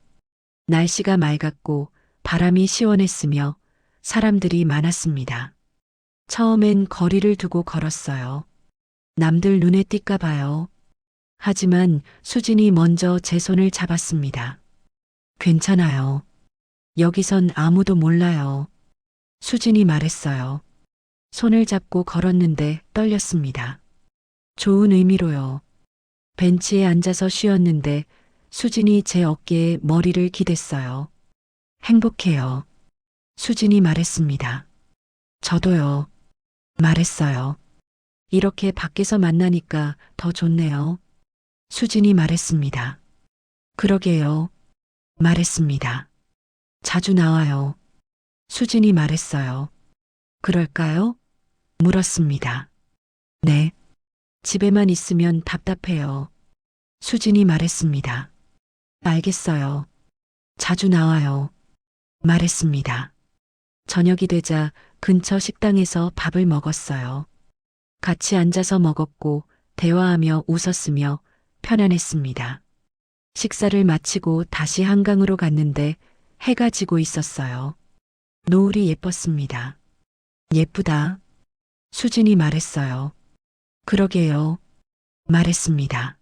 날씨가 맑았고 바람이 시원했으며 사람들이 많았습니다. 처음엔 거리를 두고 걸었어요. 남들 눈에 띌까 봐요. 하지만 수진이 먼저 제 손을 잡았습니다. 괜찮아요. 여기선 아무도 몰라요. 수진이 말했어요. 손을 잡고 걸었는데 떨렸습니다. 좋은 의미로요. 벤치에 앉아서 쉬었는데 수진이 제 어깨에 머리를 기댔어요. 행복해요. 수진이 말했습니다. 저도요. 말했어요. 이렇게 밖에서 만나니까 더 좋네요. 수진이 말했습니다. 그러게요. 말했습니다. 자주 나와요. 수진이 말했어요. 그럴까요? 물었습니다. 네. 집에만 있으면 답답해요. 수진이 말했습니다. 알겠어요. 자주 나와요. 말했습니다. 저녁이 되자 근처 식당에서 밥을 먹었어요. 같이 앉아서 먹었고 대화하며 웃었으며 편안했습니다. 식사를 마치고 다시 한강으로 갔는데 해가 지고 있었어요. 노을이 예뻤습니다. 예쁘다. 수진이 말했어요. 그러게요. 말했습니다.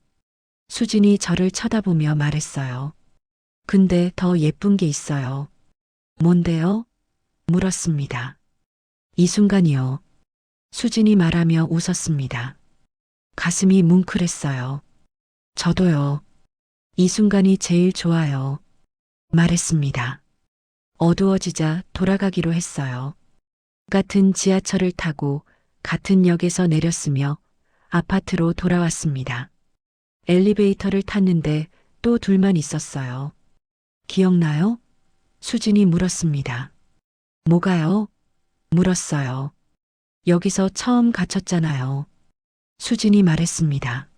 수진이 저를 쳐다보며 말했어요. 근데 더 예쁜 게 있어요. 뭔데요? 물었습니다. 이 순간이요. 수진이 말하며 웃었습니다. 가슴이 뭉클했어요. 저도요. 이 순간이 제일 좋아요. 말했습니다. 어두워지자 돌아가기로 했어요. 같은 지하철을 타고 같은 역에서 내렸으며 아파트로 돌아왔습니다. 엘리베이터를 탔는데 또 둘만 있었어요. 기억나요? 수진이 물었습니다. 뭐가요? 물었어요. 여기서 처음 갇혔잖아요. 수진이 말했습니다.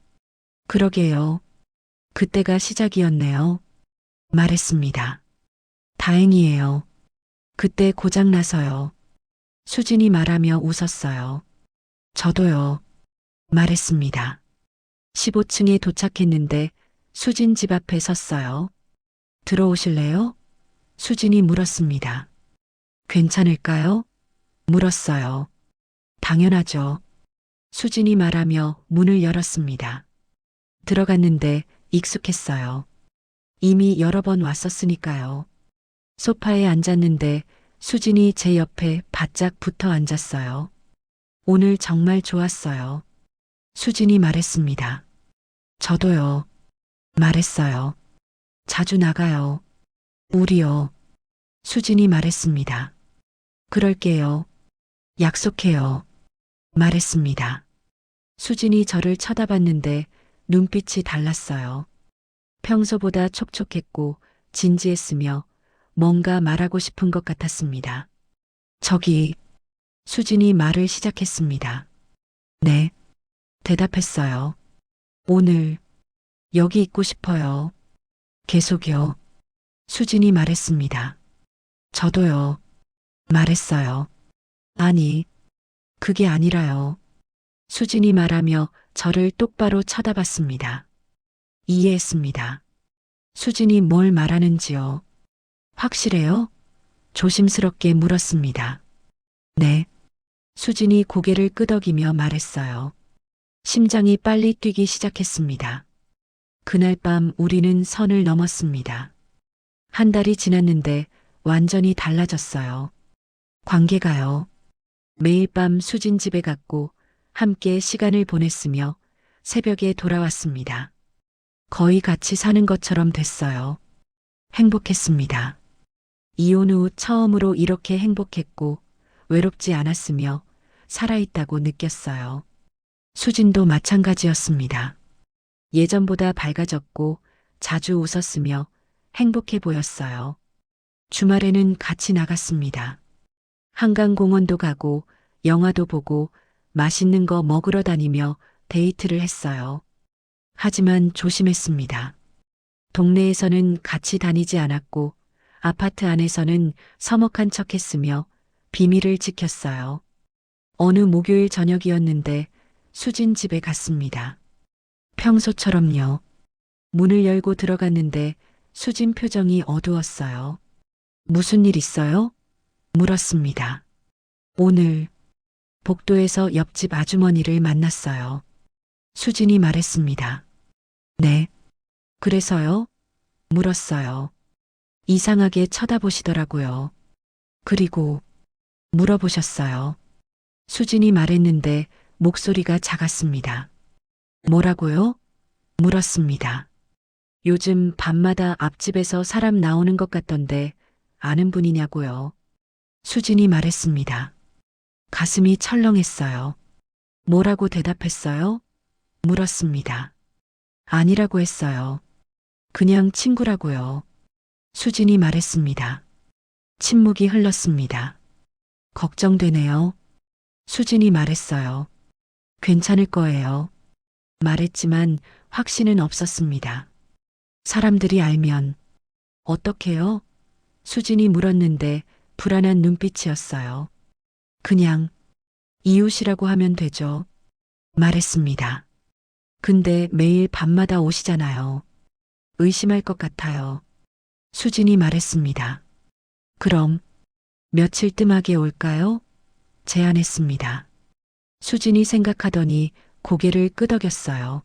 그러게요. 그때가 시작이었네요. 말했습니다. 다행이에요. 그때 고장나서요. 수진이 말하며 웃었어요. 저도요. 말했습니다. 15층에 도착했는데 수진 집 앞에 섰어요. 들어오실래요? 수진이 물었습니다. 괜찮을까요? 물었어요. 당연하죠. 수진이 말하며 문을 열었습니다. 들어갔는데 익숙했어요. 이미 여러 번 왔었으니까요. 소파에 앉았는데 수진이 제 옆에 바짝 붙어 앉았어요. 오늘 정말 좋았어요. 수진이 말했습니다. 저도요. 말했어요. 자주 나가요. 우리요. 수진이 말했습니다. 그럴게요. 약속해요. 말했습니다. 수진이 저를 쳐다봤는데 눈빛이 달랐어요. 평소보다 촉촉했고 진지했으며 뭔가 말하고 싶은 것 같았습니다. 저기, 수진이 말을 시작했습니다. 네. 대답했어요. 오늘 여기 있고 싶어요. 계속요. 수진이 말했습니다. 저도요. 말했어요. 아니, 그게 아니라요. 수진이 말하며 저를 똑바로 쳐다봤습니다. 이해했습니다. 수진이 뭘 말하는지요. 확실해요? 조심스럽게 물었습니다. 네. 수진이 고개를 끄덕이며 말했어요. 심장이 빨리 뛰기 시작했습니다. 그날 밤 우리는 선을 넘었습니다. 한 달이 지났는데 완전히 달라졌어요. 관계가요. 매일 밤 수진 집에 갔고 함께 시간을 보냈으며 새벽에 돌아왔습니다. 거의 같이 사는 것처럼 됐어요. 행복했습니다. 이혼 후 처음으로 이렇게 행복했고 외롭지 않았으며 살아있다고 느꼈어요. 수진도 마찬가지였습니다. 예전보다 밝아졌고 자주 웃었으며 행복해 보였어요. 주말에는 같이 나갔습니다. 한강공원도 가고 영화도 보고 맛있는 거 먹으러 다니며 데이트를 했어요. 하지만 조심했습니다. 동네에서는 같이 다니지 않았고 아파트 안에서는 서먹한 척했으며 비밀을 지켰어요. 어느 목요일 저녁이었는데 수진 집에 갔습니다. 평소처럼요. 문을 열고 들어갔는데 수진 표정이 어두웠어요. 무슨 일 있어요? 물었습니다. 오늘 복도에서 옆집 아주머니를 만났어요. 수진이 말했습니다. 네. 그래서요? 물었어요. 이상하게 쳐다보시더라고요. 그리고 물어보셨어요. 수진이 말했는데 목소리가 작았습니다. 뭐라고요? 물었습니다. 요즘 밤마다 앞집에서 사람 나오는 것 같던데 아는 분이냐고요. 수진이 말했습니다. 가슴이 철렁했어요. 뭐라고 대답했어요? 물었습니다. 아니라고 했어요. 그냥 친구라고요. 수진이 말했습니다. 침묵이 흘렀습니다. 걱정되네요. 수진이 말했어요. 괜찮을 거예요. 말했지만 확신은 없었습니다. 사람들이 알면 어떡해요? 수진이 물었는데 불안한 눈빛이었어요. 그냥 이웃이라고 하면 되죠. 말했습니다. 근데 매일 밤마다 오시잖아요. 의심할 것 같아요. 수진이 말했습니다. 그럼 며칠 뜸하게 올까요? 제안했습니다. 수진이 생각하더니 고개를 끄덕였어요.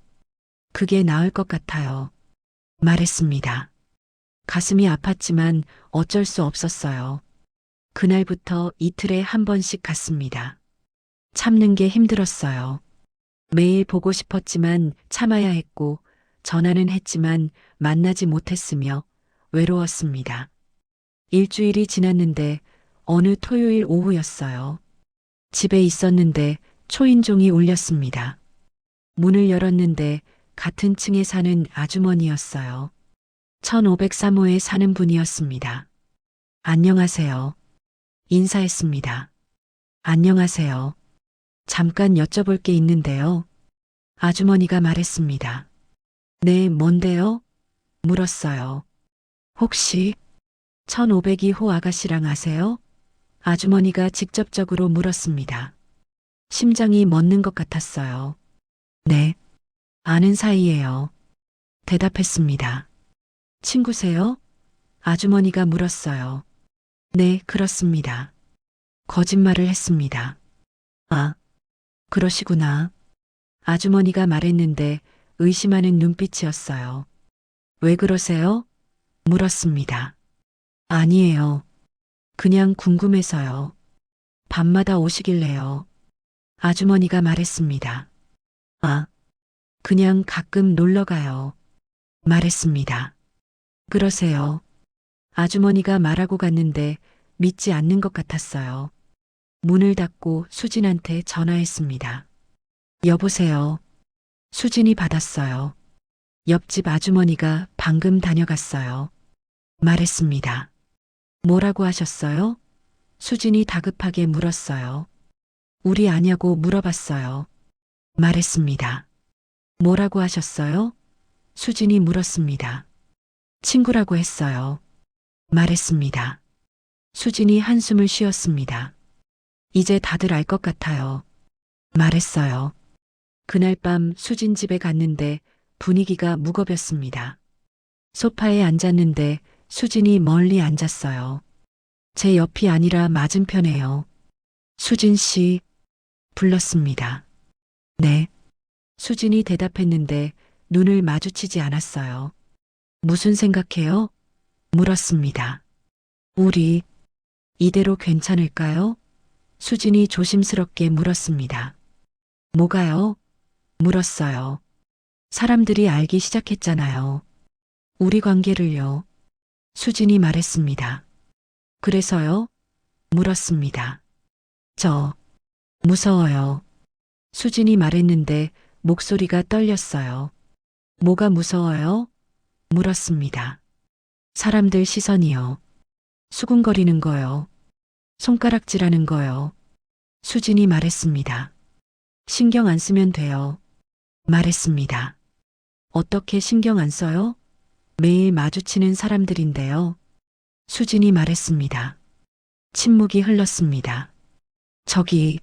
그게 나을 것 같아요. 말했습니다. 가슴이 아팠지만 어쩔 수 없었어요. 그날부터 이틀에 한 번씩 갔습니다. 참는 게 힘들었어요. 매일 보고 싶었지만 참아야 했고, 전화는 했지만 만나지 못했으며 외로웠습니다. 일주일이 지났는데 어느 토요일 오후였어요. 집에 있었는데 초인종이 울렸습니다. 문을 열었는데 같은 층에 사는 아주머니였어요. 1503호에 사는 분이었습니다. 안녕하세요. 인사했습니다. 안녕하세요. 잠깐 여쭤볼 게 있는데요. 아주머니가 말했습니다. 네, 뭔데요? 물었어요. 혹시 1502호 아가씨랑 아세요? 아주머니가 직접적으로 물었습니다. 심장이 멎는 것 같았어요. 네, 아는 사이예요. 대답했습니다. 친구세요? 아주머니가 물었어요. 네, 그렇습니다. 거짓말을 했습니다. 아, 그러시구나. 아주머니가 말했는데 의심하는 눈빛이었어요. 왜 그러세요? 물었습니다. 아니에요. 그냥 궁금해서요. 밤마다 오시길래요. 아주머니가 말했습니다. 아, 그냥 가끔 놀러 가요. 말했습니다. 그러세요. 아주머니가 말하고 갔는데 믿지 않는 것 같았어요. 문을 닫고 수진한테 전화했습니다. 여보세요. 수진이 받았어요. 옆집 아주머니가 방금 다녀갔어요. 말했습니다. 뭐라고 하셨어요? 수진이 다급하게 물었어요. 우리 아냐고 물어봤어요. 말했습니다. 뭐라고 하셨어요? 수진이 물었습니다. 친구라고 했어요. 말했습니다. 수진이 한숨을 쉬었습니다. 이제 다들 알 것 같아요. 말했어요. 그날 밤 수진 집에 갔는데 분위기가 무겁였습니다. 소파에 앉았는데 수진이 멀리 앉았어요. 제 옆이 아니라 맞은편에요. 수진 씨, 불렀습니다. 네. 수진이 대답했는데 눈을 마주치지 않았어요. 무슨 생각해요? 물었습니다. 우리 이대로 괜찮을까요? 수진이 조심스럽게 물었습니다. 뭐가요? 물었어요. 사람들이 알기 시작했잖아요. 우리 관계를요. 수진이 말했습니다. 그래서요? 물었습니다. 저 무서워요. 수진이 말했는데 목소리가 떨렸어요. 뭐가 무서워요? 물었습니다. 사람들 시선이요. 수군거리는 거요. 손가락질하는 거요. 수진이 말했습니다. 신경 안 쓰면 돼요. 말했습니다. 어떻게 신경 안 써요? 매일 마주치는 사람들인데요. 수진이 말했습니다. 침묵이 흘렀습니다. 저기,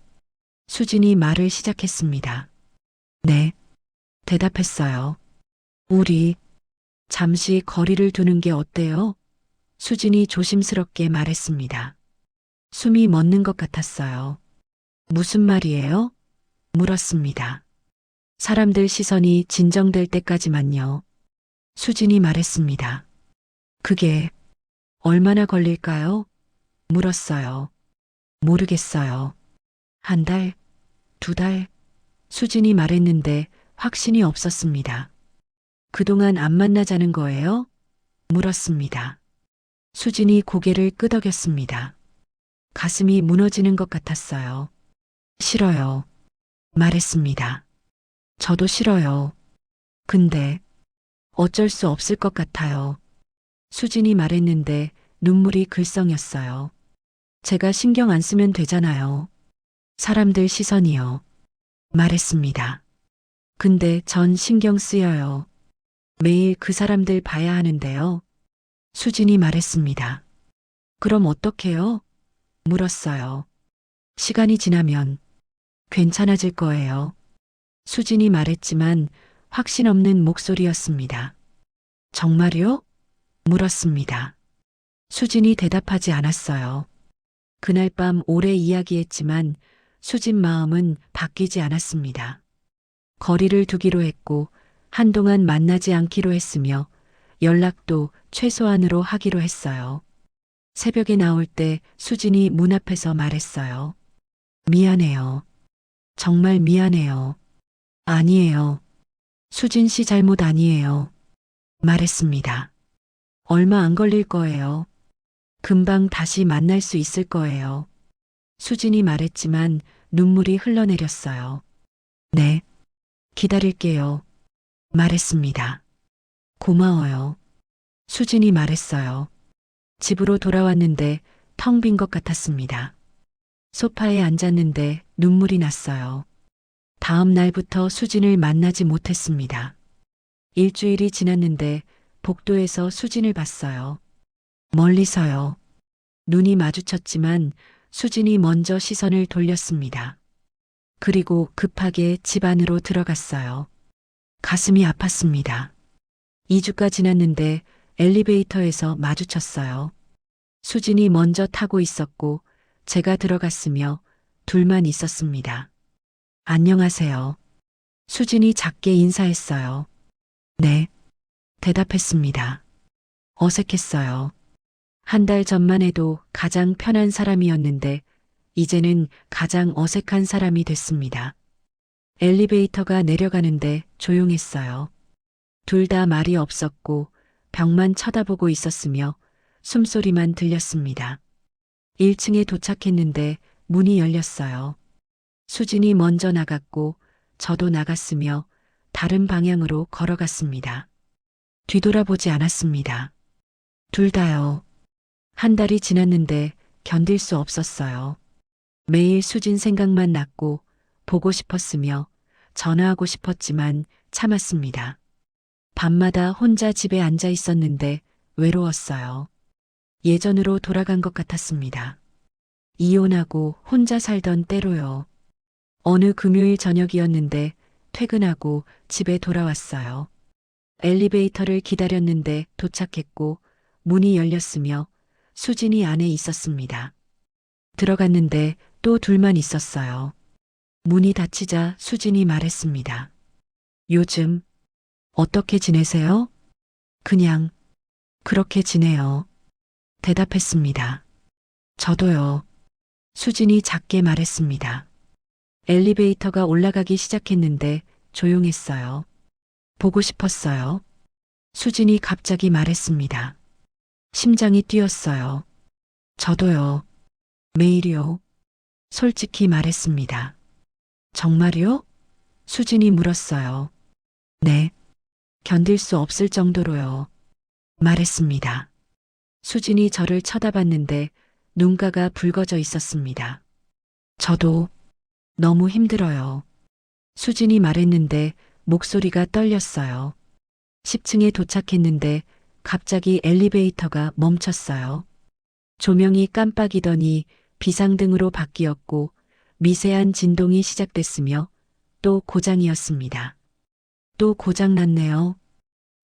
수진이 말을 시작했습니다. 네. 대답했어요. 우리, 잠시 거리를 두는 게 어때요? 수진이 조심스럽게 말했습니다. 숨이 멎는 것 같았어요. 무슨 말이에요? 물었습니다. 사람들 시선이 진정될 때까지만요. 수진이 말했습니다. 그게 얼마나 걸릴까요? 물었어요. 모르겠어요. 한 달, 두 달? 수진이 말했는데 확신이 없었습니다. 그동안 안 만나자는 거예요? 물었습니다. 수진이 고개를 끄덕였습니다. 가슴이 무너지는 것 같았어요. 싫어요. 말했습니다. 저도 싫어요. 근데 어쩔 수 없을 것 같아요. 수진이 말했는데 눈물이 글썽였어요. 제가 신경 안 쓰면 되잖아요. 사람들 시선이요. 말했습니다. 근데 전 신경 쓰여요. 매일 그 사람들 봐야 하는데요. 수진이 말했습니다. 그럼 어떡해요? 물었어요. 시간이 지나면 괜찮아질 거예요. 수진이 말했지만 확신 없는 목소리였습니다. 정말요? 물었습니다. 수진이 대답하지 않았어요. 그날 밤 오래 이야기했지만 수진 마음은 바뀌지 않았습니다. 거리를 두기로 했고 한동안 만나지 않기로 했으며 연락도 최소한으로 하기로 했어요. 새벽에 나올 때 수진이 문 앞에서 말했어요. 미안해요. 정말 미안해요. 아니에요. 수진 씨 잘못 아니에요. 말했습니다. 얼마 안 걸릴 거예요. 금방 다시 만날 수 있을 거예요. 수진이 말했지만 눈물이 흘러내렸어요. 네. 기다릴게요. 말했습니다. 고마워요. 수진이 말했어요. 집으로 돌아왔는데 텅 빈 것 같았습니다. 소파에 앉았는데 눈물이 났어요. 다음 날부터 수진을 만나지 못했습니다. 일주일이 지났는데 복도에서 수진을 봤어요. 멀리서요. 눈이 마주쳤지만 수진이 먼저 시선을 돌렸습니다. 그리고 급하게 집 안으로 들어갔어요. 가슴이 아팠습니다. 2주가 지났는데 엘리베이터에서 마주쳤어요. 수진이 먼저 타고 있었고 제가 들어갔으며 둘만 있었습니다. 안녕하세요. 수진이 작게 인사했어요. 네. 대답했습니다. 어색했어요. 한 달 전만 해도 가장 편한 사람이었는데 이제는 가장 어색한 사람이 됐습니다. 엘리베이터가 내려가는데 조용했어요. 둘 다 말이 없었고 벽만 쳐다보고 있었으며 숨소리만 들렸습니다. 1층에 도착했는데 문이 열렸어요. 수진이 먼저 나갔고 저도 나갔으며 다른 방향으로 걸어갔습니다. 뒤돌아보지 않았습니다. 둘 다요. 한 달이 지났는데 견딜 수 없었어요. 매일 수진 생각만 났고 보고 싶었으며 전화하고 싶었지만 참았습니다. 밤마다 혼자 집에 앉아 있었는데 외로웠어요. 예전으로 돌아간 것 같았습니다. 이혼하고 혼자 살던 때로요. 어느 금요일 저녁이었는데 퇴근하고 집에 돌아왔어요. 엘리베이터를 기다렸는데 도착했고 문이 열렸으며 수진이 안에 있었습니다. 들어갔는데 또 둘만 있었어요. 문이 닫히자 수진이 말했습니다. 요즘 어떻게 지내세요? 그냥 그렇게 지내요. 대답했습니다. 저도요. 수진이 작게 말했습니다. 엘리베이터가 올라가기 시작했는데 조용했어요. 보고 싶었어요. 수진이 갑자기 말했습니다. 심장이 뛰었어요. 저도요. 매일이요. 솔직히 말했습니다. 정말요? 수진이 물었어요. 네. 견딜 수 없을 정도로요. 말했습니다. 수진이 저를 쳐다봤는데 눈가가 붉어져 있었습니다. 저도 너무 힘들어요. 수진이 말했는데 목소리가 떨렸어요. 10층에 도착했는데 갑자기 엘리베이터가 멈췄어요. 조명이 깜빡이더니 비상등으로 바뀌었고 미세한 진동이 시작됐으며 또 고장이었습니다. 또 고장났네요.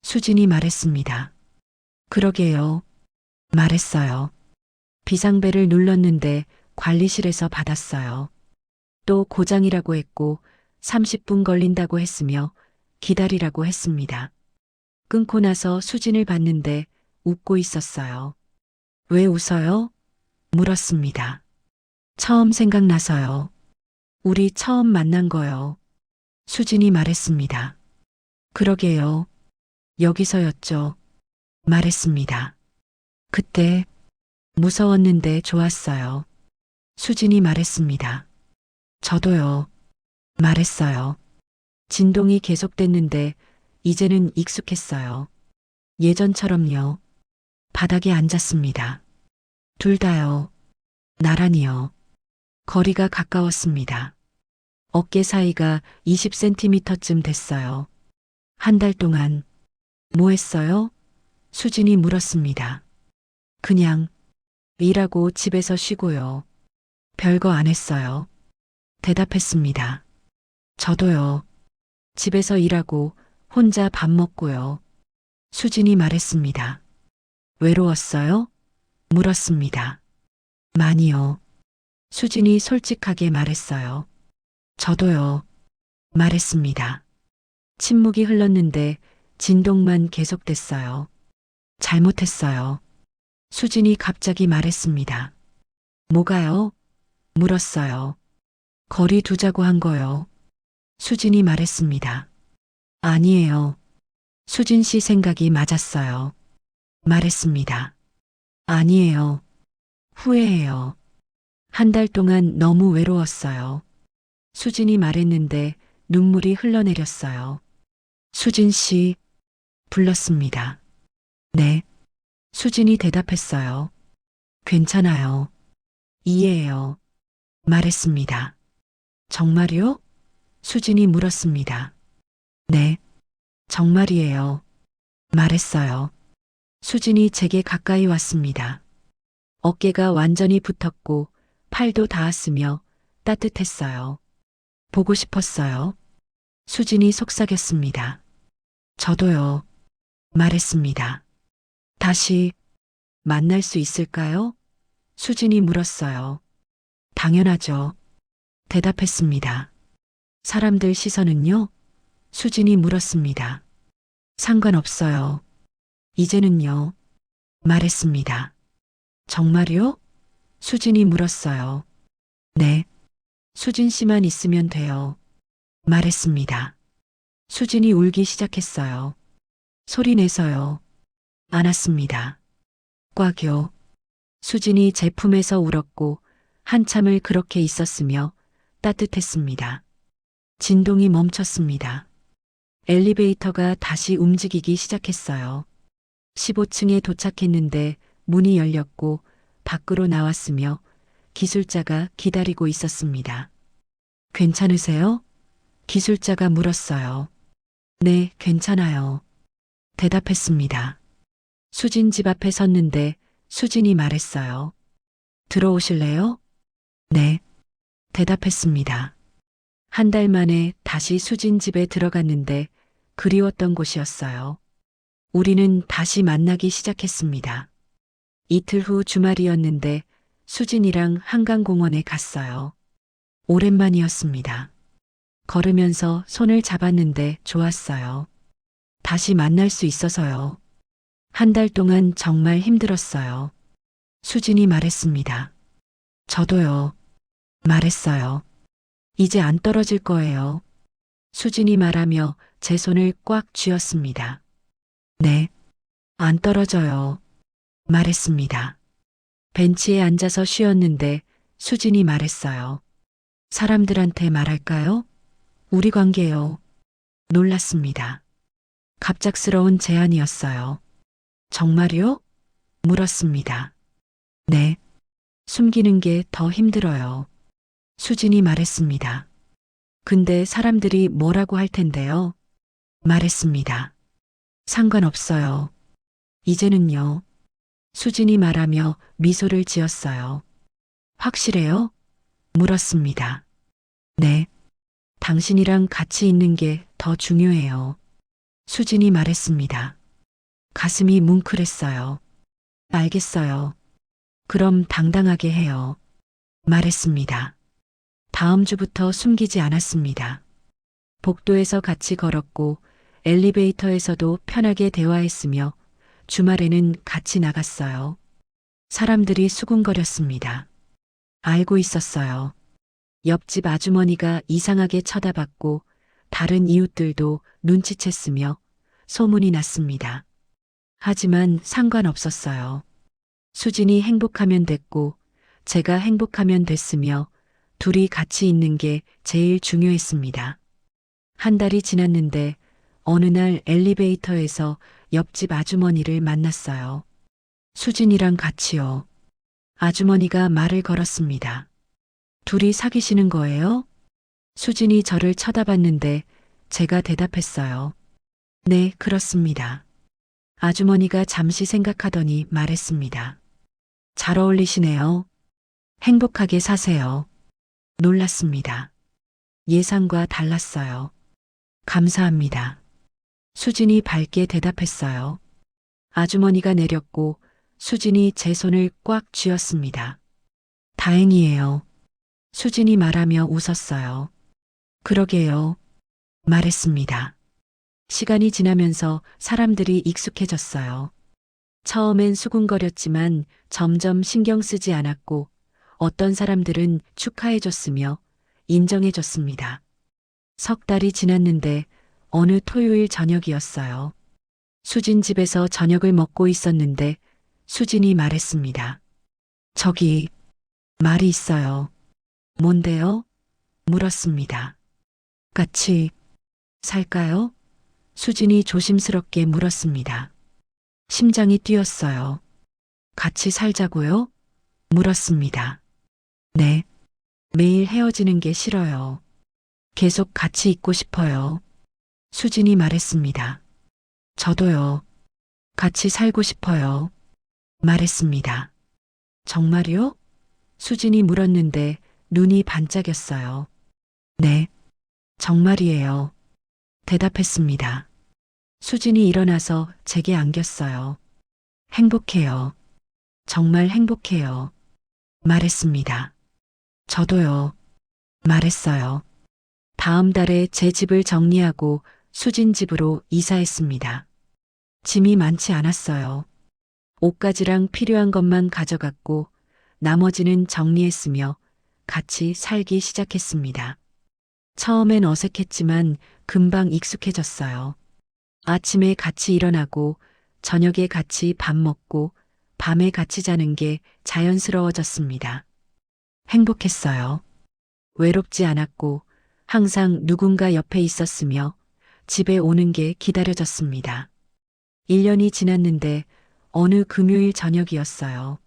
수진이 말했습니다. 그러게요. 말했어요. 비상벨을 눌렀는데 관리실에서 받았어요. 또 고장이라고 했고 30분 걸린다고 했으며 기다리라고 했습니다. 끊고 나서 수진을 봤는데 웃고 있었어요. 왜 웃어요? 물었습니다. 처음 생각나서요. 우리 처음 만난 거요. 수진이 말했습니다. 그러게요. 여기서였죠. 말했습니다. 그때 무서웠는데 좋았어요. 수진이 말했습니다. 저도요. 말했어요. 진동이 계속됐는데 이제는 익숙했어요. 예전처럼요. 바닥에 앉았습니다. 둘 다요. 나란히요. 거리가 가까웠습니다. 어깨 사이가 20cm쯤 됐어요. 한 달 동안 뭐 했어요? 수진이 물었습니다. 그냥 일하고 집에서 쉬고요. 별거 안 했어요. 대답했습니다. 저도요. 집에서 일하고 혼자 밥 먹고요. 수진이 말했습니다. 외로웠어요? 물었습니다. 많이요. 수진이 솔직하게 말했어요. 저도요. 말했습니다. 침묵이 흘렀는데 진동만 계속됐어요. 잘못했어요. 수진이 갑자기 말했습니다. 뭐가요? 물었어요. 거리 두자고 한 거요. 수진이 말했습니다. 아니에요. 수진 씨 생각이 맞았어요. 말했습니다. 아니에요. 후회해요. 한 달 동안 너무 외로웠어요. 수진이 말했는데 눈물이 흘러내렸어요. 수진 씨, 불렀습니다. 네. 수진이 대답했어요. 괜찮아요. 이해해요. 말했습니다. 정말요? 수진이 물었습니다. 네. 정말이에요. 말했어요. 수진이 제게 가까이 왔습니다. 어깨가 완전히 붙었고 팔도 닿았으며 따뜻했어요. 보고 싶었어요. 수진이 속삭였습니다. 저도요. 말했습니다. 다시 만날 수 있을까요? 수진이 물었어요. 당연하죠. 대답했습니다. 사람들 시선은요? 수진이 물었습니다. 상관없어요. 이제는요. 말했습니다. 정말요? 수진이 물었어요. 네. 수진 씨만 있으면 돼요. 말했습니다. 수진이 울기 시작했어요. 소리 내서요. 안았습니다. 꽉요. 수진이 제 품에서 울었고 한참을 그렇게 있었으며 따뜻했습니다. 진동이 멈췄습니다. 엘리베이터가 다시 움직이기 시작했어요. 15층에 도착했는데 문이 열렸고 밖으로 나왔으며 기술자가 기다리고 있었습니다. 괜찮으세요? 기술자가 물었어요. 네, 괜찮아요. 대답했습니다. 수진 집 앞에 섰는데 수진이 말했어요. 들어오실래요? 네. 대답했습니다. 한 달 만에 다시 수진 집에 들어갔는데 그리웠던 곳이었어요. 우리는 다시 만나기 시작했습니다. 이틀 후 주말이었는데 수진이랑 한강공원에 갔어요. 오랜만이었습니다. 걸으면서 손을 잡았는데 좋았어요. 다시 만날 수 있어서요. 한 달 동안 정말 힘들었어요. 수진이 말했습니다. 저도요. 말했어요. 이제 안 떨어질 거예요. 수진이 말하며 제 손을 꽉 쥐었습니다. 네. 안 떨어져요. 말했습니다. 벤치에 앉아서 쉬었는데 수진이 말했어요. 사람들한테 말할까요? 우리 관계요. 놀랐습니다. 갑작스러운 제안이었어요. 정말요? 물었습니다. 네. 숨기는 게 더 힘들어요. 수진이 말했습니다. 근데 사람들이 뭐라고 할 텐데요? 말했습니다. 상관없어요. 이제는요. 수진이 말하며 미소를 지었어요. 확실해요? 물었습니다. 네. 당신이랑 같이 있는 게 더 중요해요. 수진이 말했습니다. 가슴이 뭉클했어요. 알겠어요. 그럼 당당하게 해요. 말했습니다. 다음 주부터 숨기지 않았습니다. 복도에서 같이 걸었고 엘리베이터에서도 편하게 대화했으며 주말에는 같이 나갔어요. 사람들이 수군거렸습니다. 알고 있었어요. 옆집 아주머니가 이상하게 쳐다봤고 다른 이웃들도 눈치챘으며 소문이 났습니다. 하지만 상관없었어요. 수진이 행복하면 됐고 제가 행복하면 됐으며 둘이 같이 있는 게 제일 중요했습니다. 한 달이 지났는데 어느 날 엘리베이터에서 옆집 아주머니를 만났어요. 수진이랑 같이요. 아주머니가 말을 걸었습니다. 둘이 사귀시는 거예요? 수진이 저를 쳐다봤는데 제가 대답했어요. 네, 그렇습니다. 아주머니가 잠시 생각하더니 말했습니다. 잘 어울리시네요. 행복하게 사세요. 놀랐습니다. 예상과 달랐어요. 감사합니다. 수진이 밝게 대답했어요. 아주머니가 내렸고 수진이 제 손을 꽉 쥐었습니다. 다행이에요. 수진이 말하며 웃었어요. 그러게요. 말했습니다. 시간이 지나면서 사람들이 익숙해졌어요. 처음엔 수군거렸지만 점점 신경 쓰지 않았고 어떤 사람들은 축하해줬으며 인정해줬습니다. 석 달이 지났는데 어느 토요일 저녁이었어요. 수진 집에서 저녁을 먹고 있었는데 수진이 말했습니다. 저기, 말이 있어요. 뭔데요? 물었습니다. 같이 살까요? 수진이 조심스럽게 물었습니다. 심장이 뛰었어요. 같이 살자고요? 물었습니다. 네. 매일 헤어지는 게 싫어요. 계속 같이 있고 싶어요. 수진이 말했습니다. 저도요. 같이 살고 싶어요. 말했습니다. 정말요? 수진이 물었는데 눈이 반짝였어요. 네. 정말이에요. 대답했습니다. 수진이 일어나서 제게 안겼어요. 행복해요. 정말 행복해요. 말했습니다. 저도요. 말했어요. 다음 달에 제 집을 정리하고 수진 집으로 이사했습니다. 짐이 많지 않았어요. 옷가지랑 필요한 것만 가져갔고 나머지는 정리했으며 같이 살기 시작했습니다. 처음엔 어색했지만 금방 익숙해졌어요. 아침에 같이 일어나고 저녁에 같이 밥 먹고 밤에 같이 자는 게 자연스러워졌습니다. 행복했어요. 외롭지 않았고 항상 누군가 옆에 있었으며 집에 오는 게 기다려졌습니다. 1년이 지났는데 어느 금요일 저녁이었어요.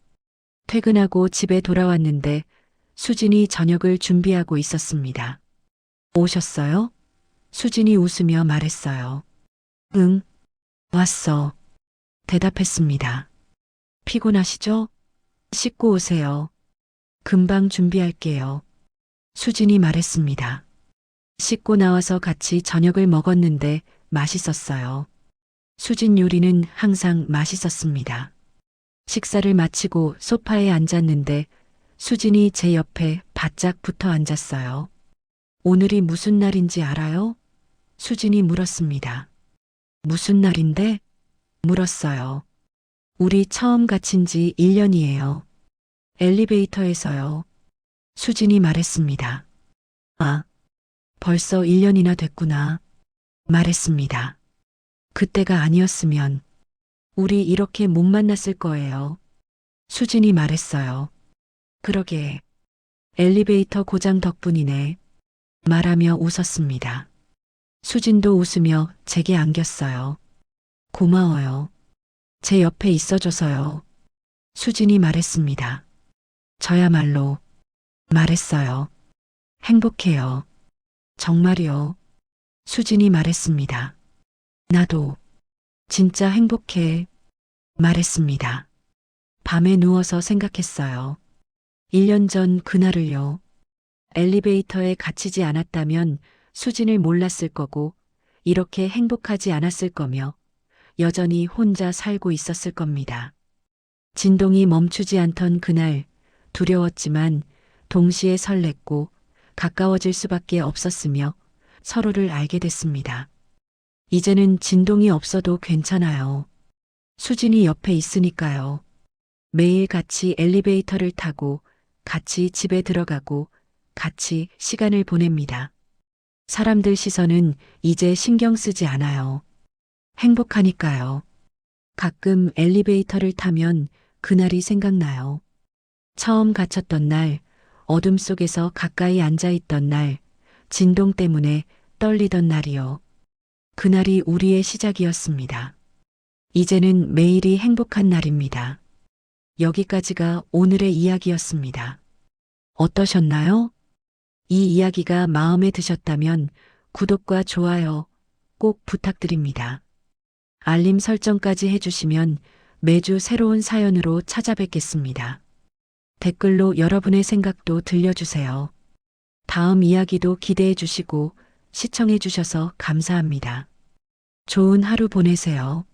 퇴근하고 집에 돌아왔는데 수진이 저녁을 준비하고 있었습니다. 오셨어요? 수진이 웃으며 말했어요. 응, 왔어. 대답했습니다. 피곤하시죠? 씻고 오세요. 금방 준비할게요. 수진이 말했습니다. 씻고 나와서 같이 저녁을 먹었는데 맛있었어요. 수진 요리는 항상 맛있었습니다. 식사를 마치고 소파에 앉았는데 수진이 제 옆에 바짝 붙어 앉았어요. 오늘이 무슨 날인지 알아요? 수진이 물었습니다. 무슨 날인데? 물었어요. 우리 처음 갇힌 지 1년이에요. 엘리베이터에서요. 수진이 말했습니다. 아, 벌써 1년이나 됐구나. 말했습니다. 그때가 아니었으면 우리 이렇게 못 만났을 거예요. 수진이 말했어요. 그러게. 엘리베이터 고장 덕분이네. 말하며 웃었습니다. 수진도 웃으며 제게 안겼어요. 고마워요. 제 옆에 있어줘서요. 수진이 말했습니다. 저야말로 말했어요. 행복해요. 정말요. 수진이 말했습니다. 나도 진짜 행복해. 말했습니다. 밤에 누워서 생각했어요. 1년 전 그날을요. 엘리베이터에 갇히지 않았다면 수진을 몰랐을 거고 이렇게 행복하지 않았을 거며 여전히 혼자 살고 있었을 겁니다. 진동이 멈추지 않던 그날 두려웠지만 동시에 설렜고 가까워질 수밖에 없었으며 서로를 알게 됐습니다. 이제는 진동이 없어도 괜찮아요. 수진이 옆에 있으니까요. 매일 같이 엘리베이터를 타고 같이 집에 들어가고 같이 시간을 보냅니다. 사람들 시선은 이제 신경 쓰지 않아요. 행복하니까요. 가끔 엘리베이터를 타면 그날이 생각나요. 처음 갇혔던 날, 어둠 속에서 가까이 앉아 있던 날, 진동 때문에 떨리던 날이요. 그날이 우리의 시작이었습니다. 이제는 매일이 행복한 날입니다. 여기까지가 오늘의 이야기였습니다. 어떠셨나요? 이 이야기가 마음에 드셨다면 구독과 좋아요 꼭 부탁드립니다. 알림 설정까지 해주시면 매주 새로운 사연으로 찾아뵙겠습니다. 댓글로 여러분의 생각도 들려주세요. 다음 이야기도 기대해 주시고 시청해 주셔서 감사합니다. 좋은 하루 보내세요.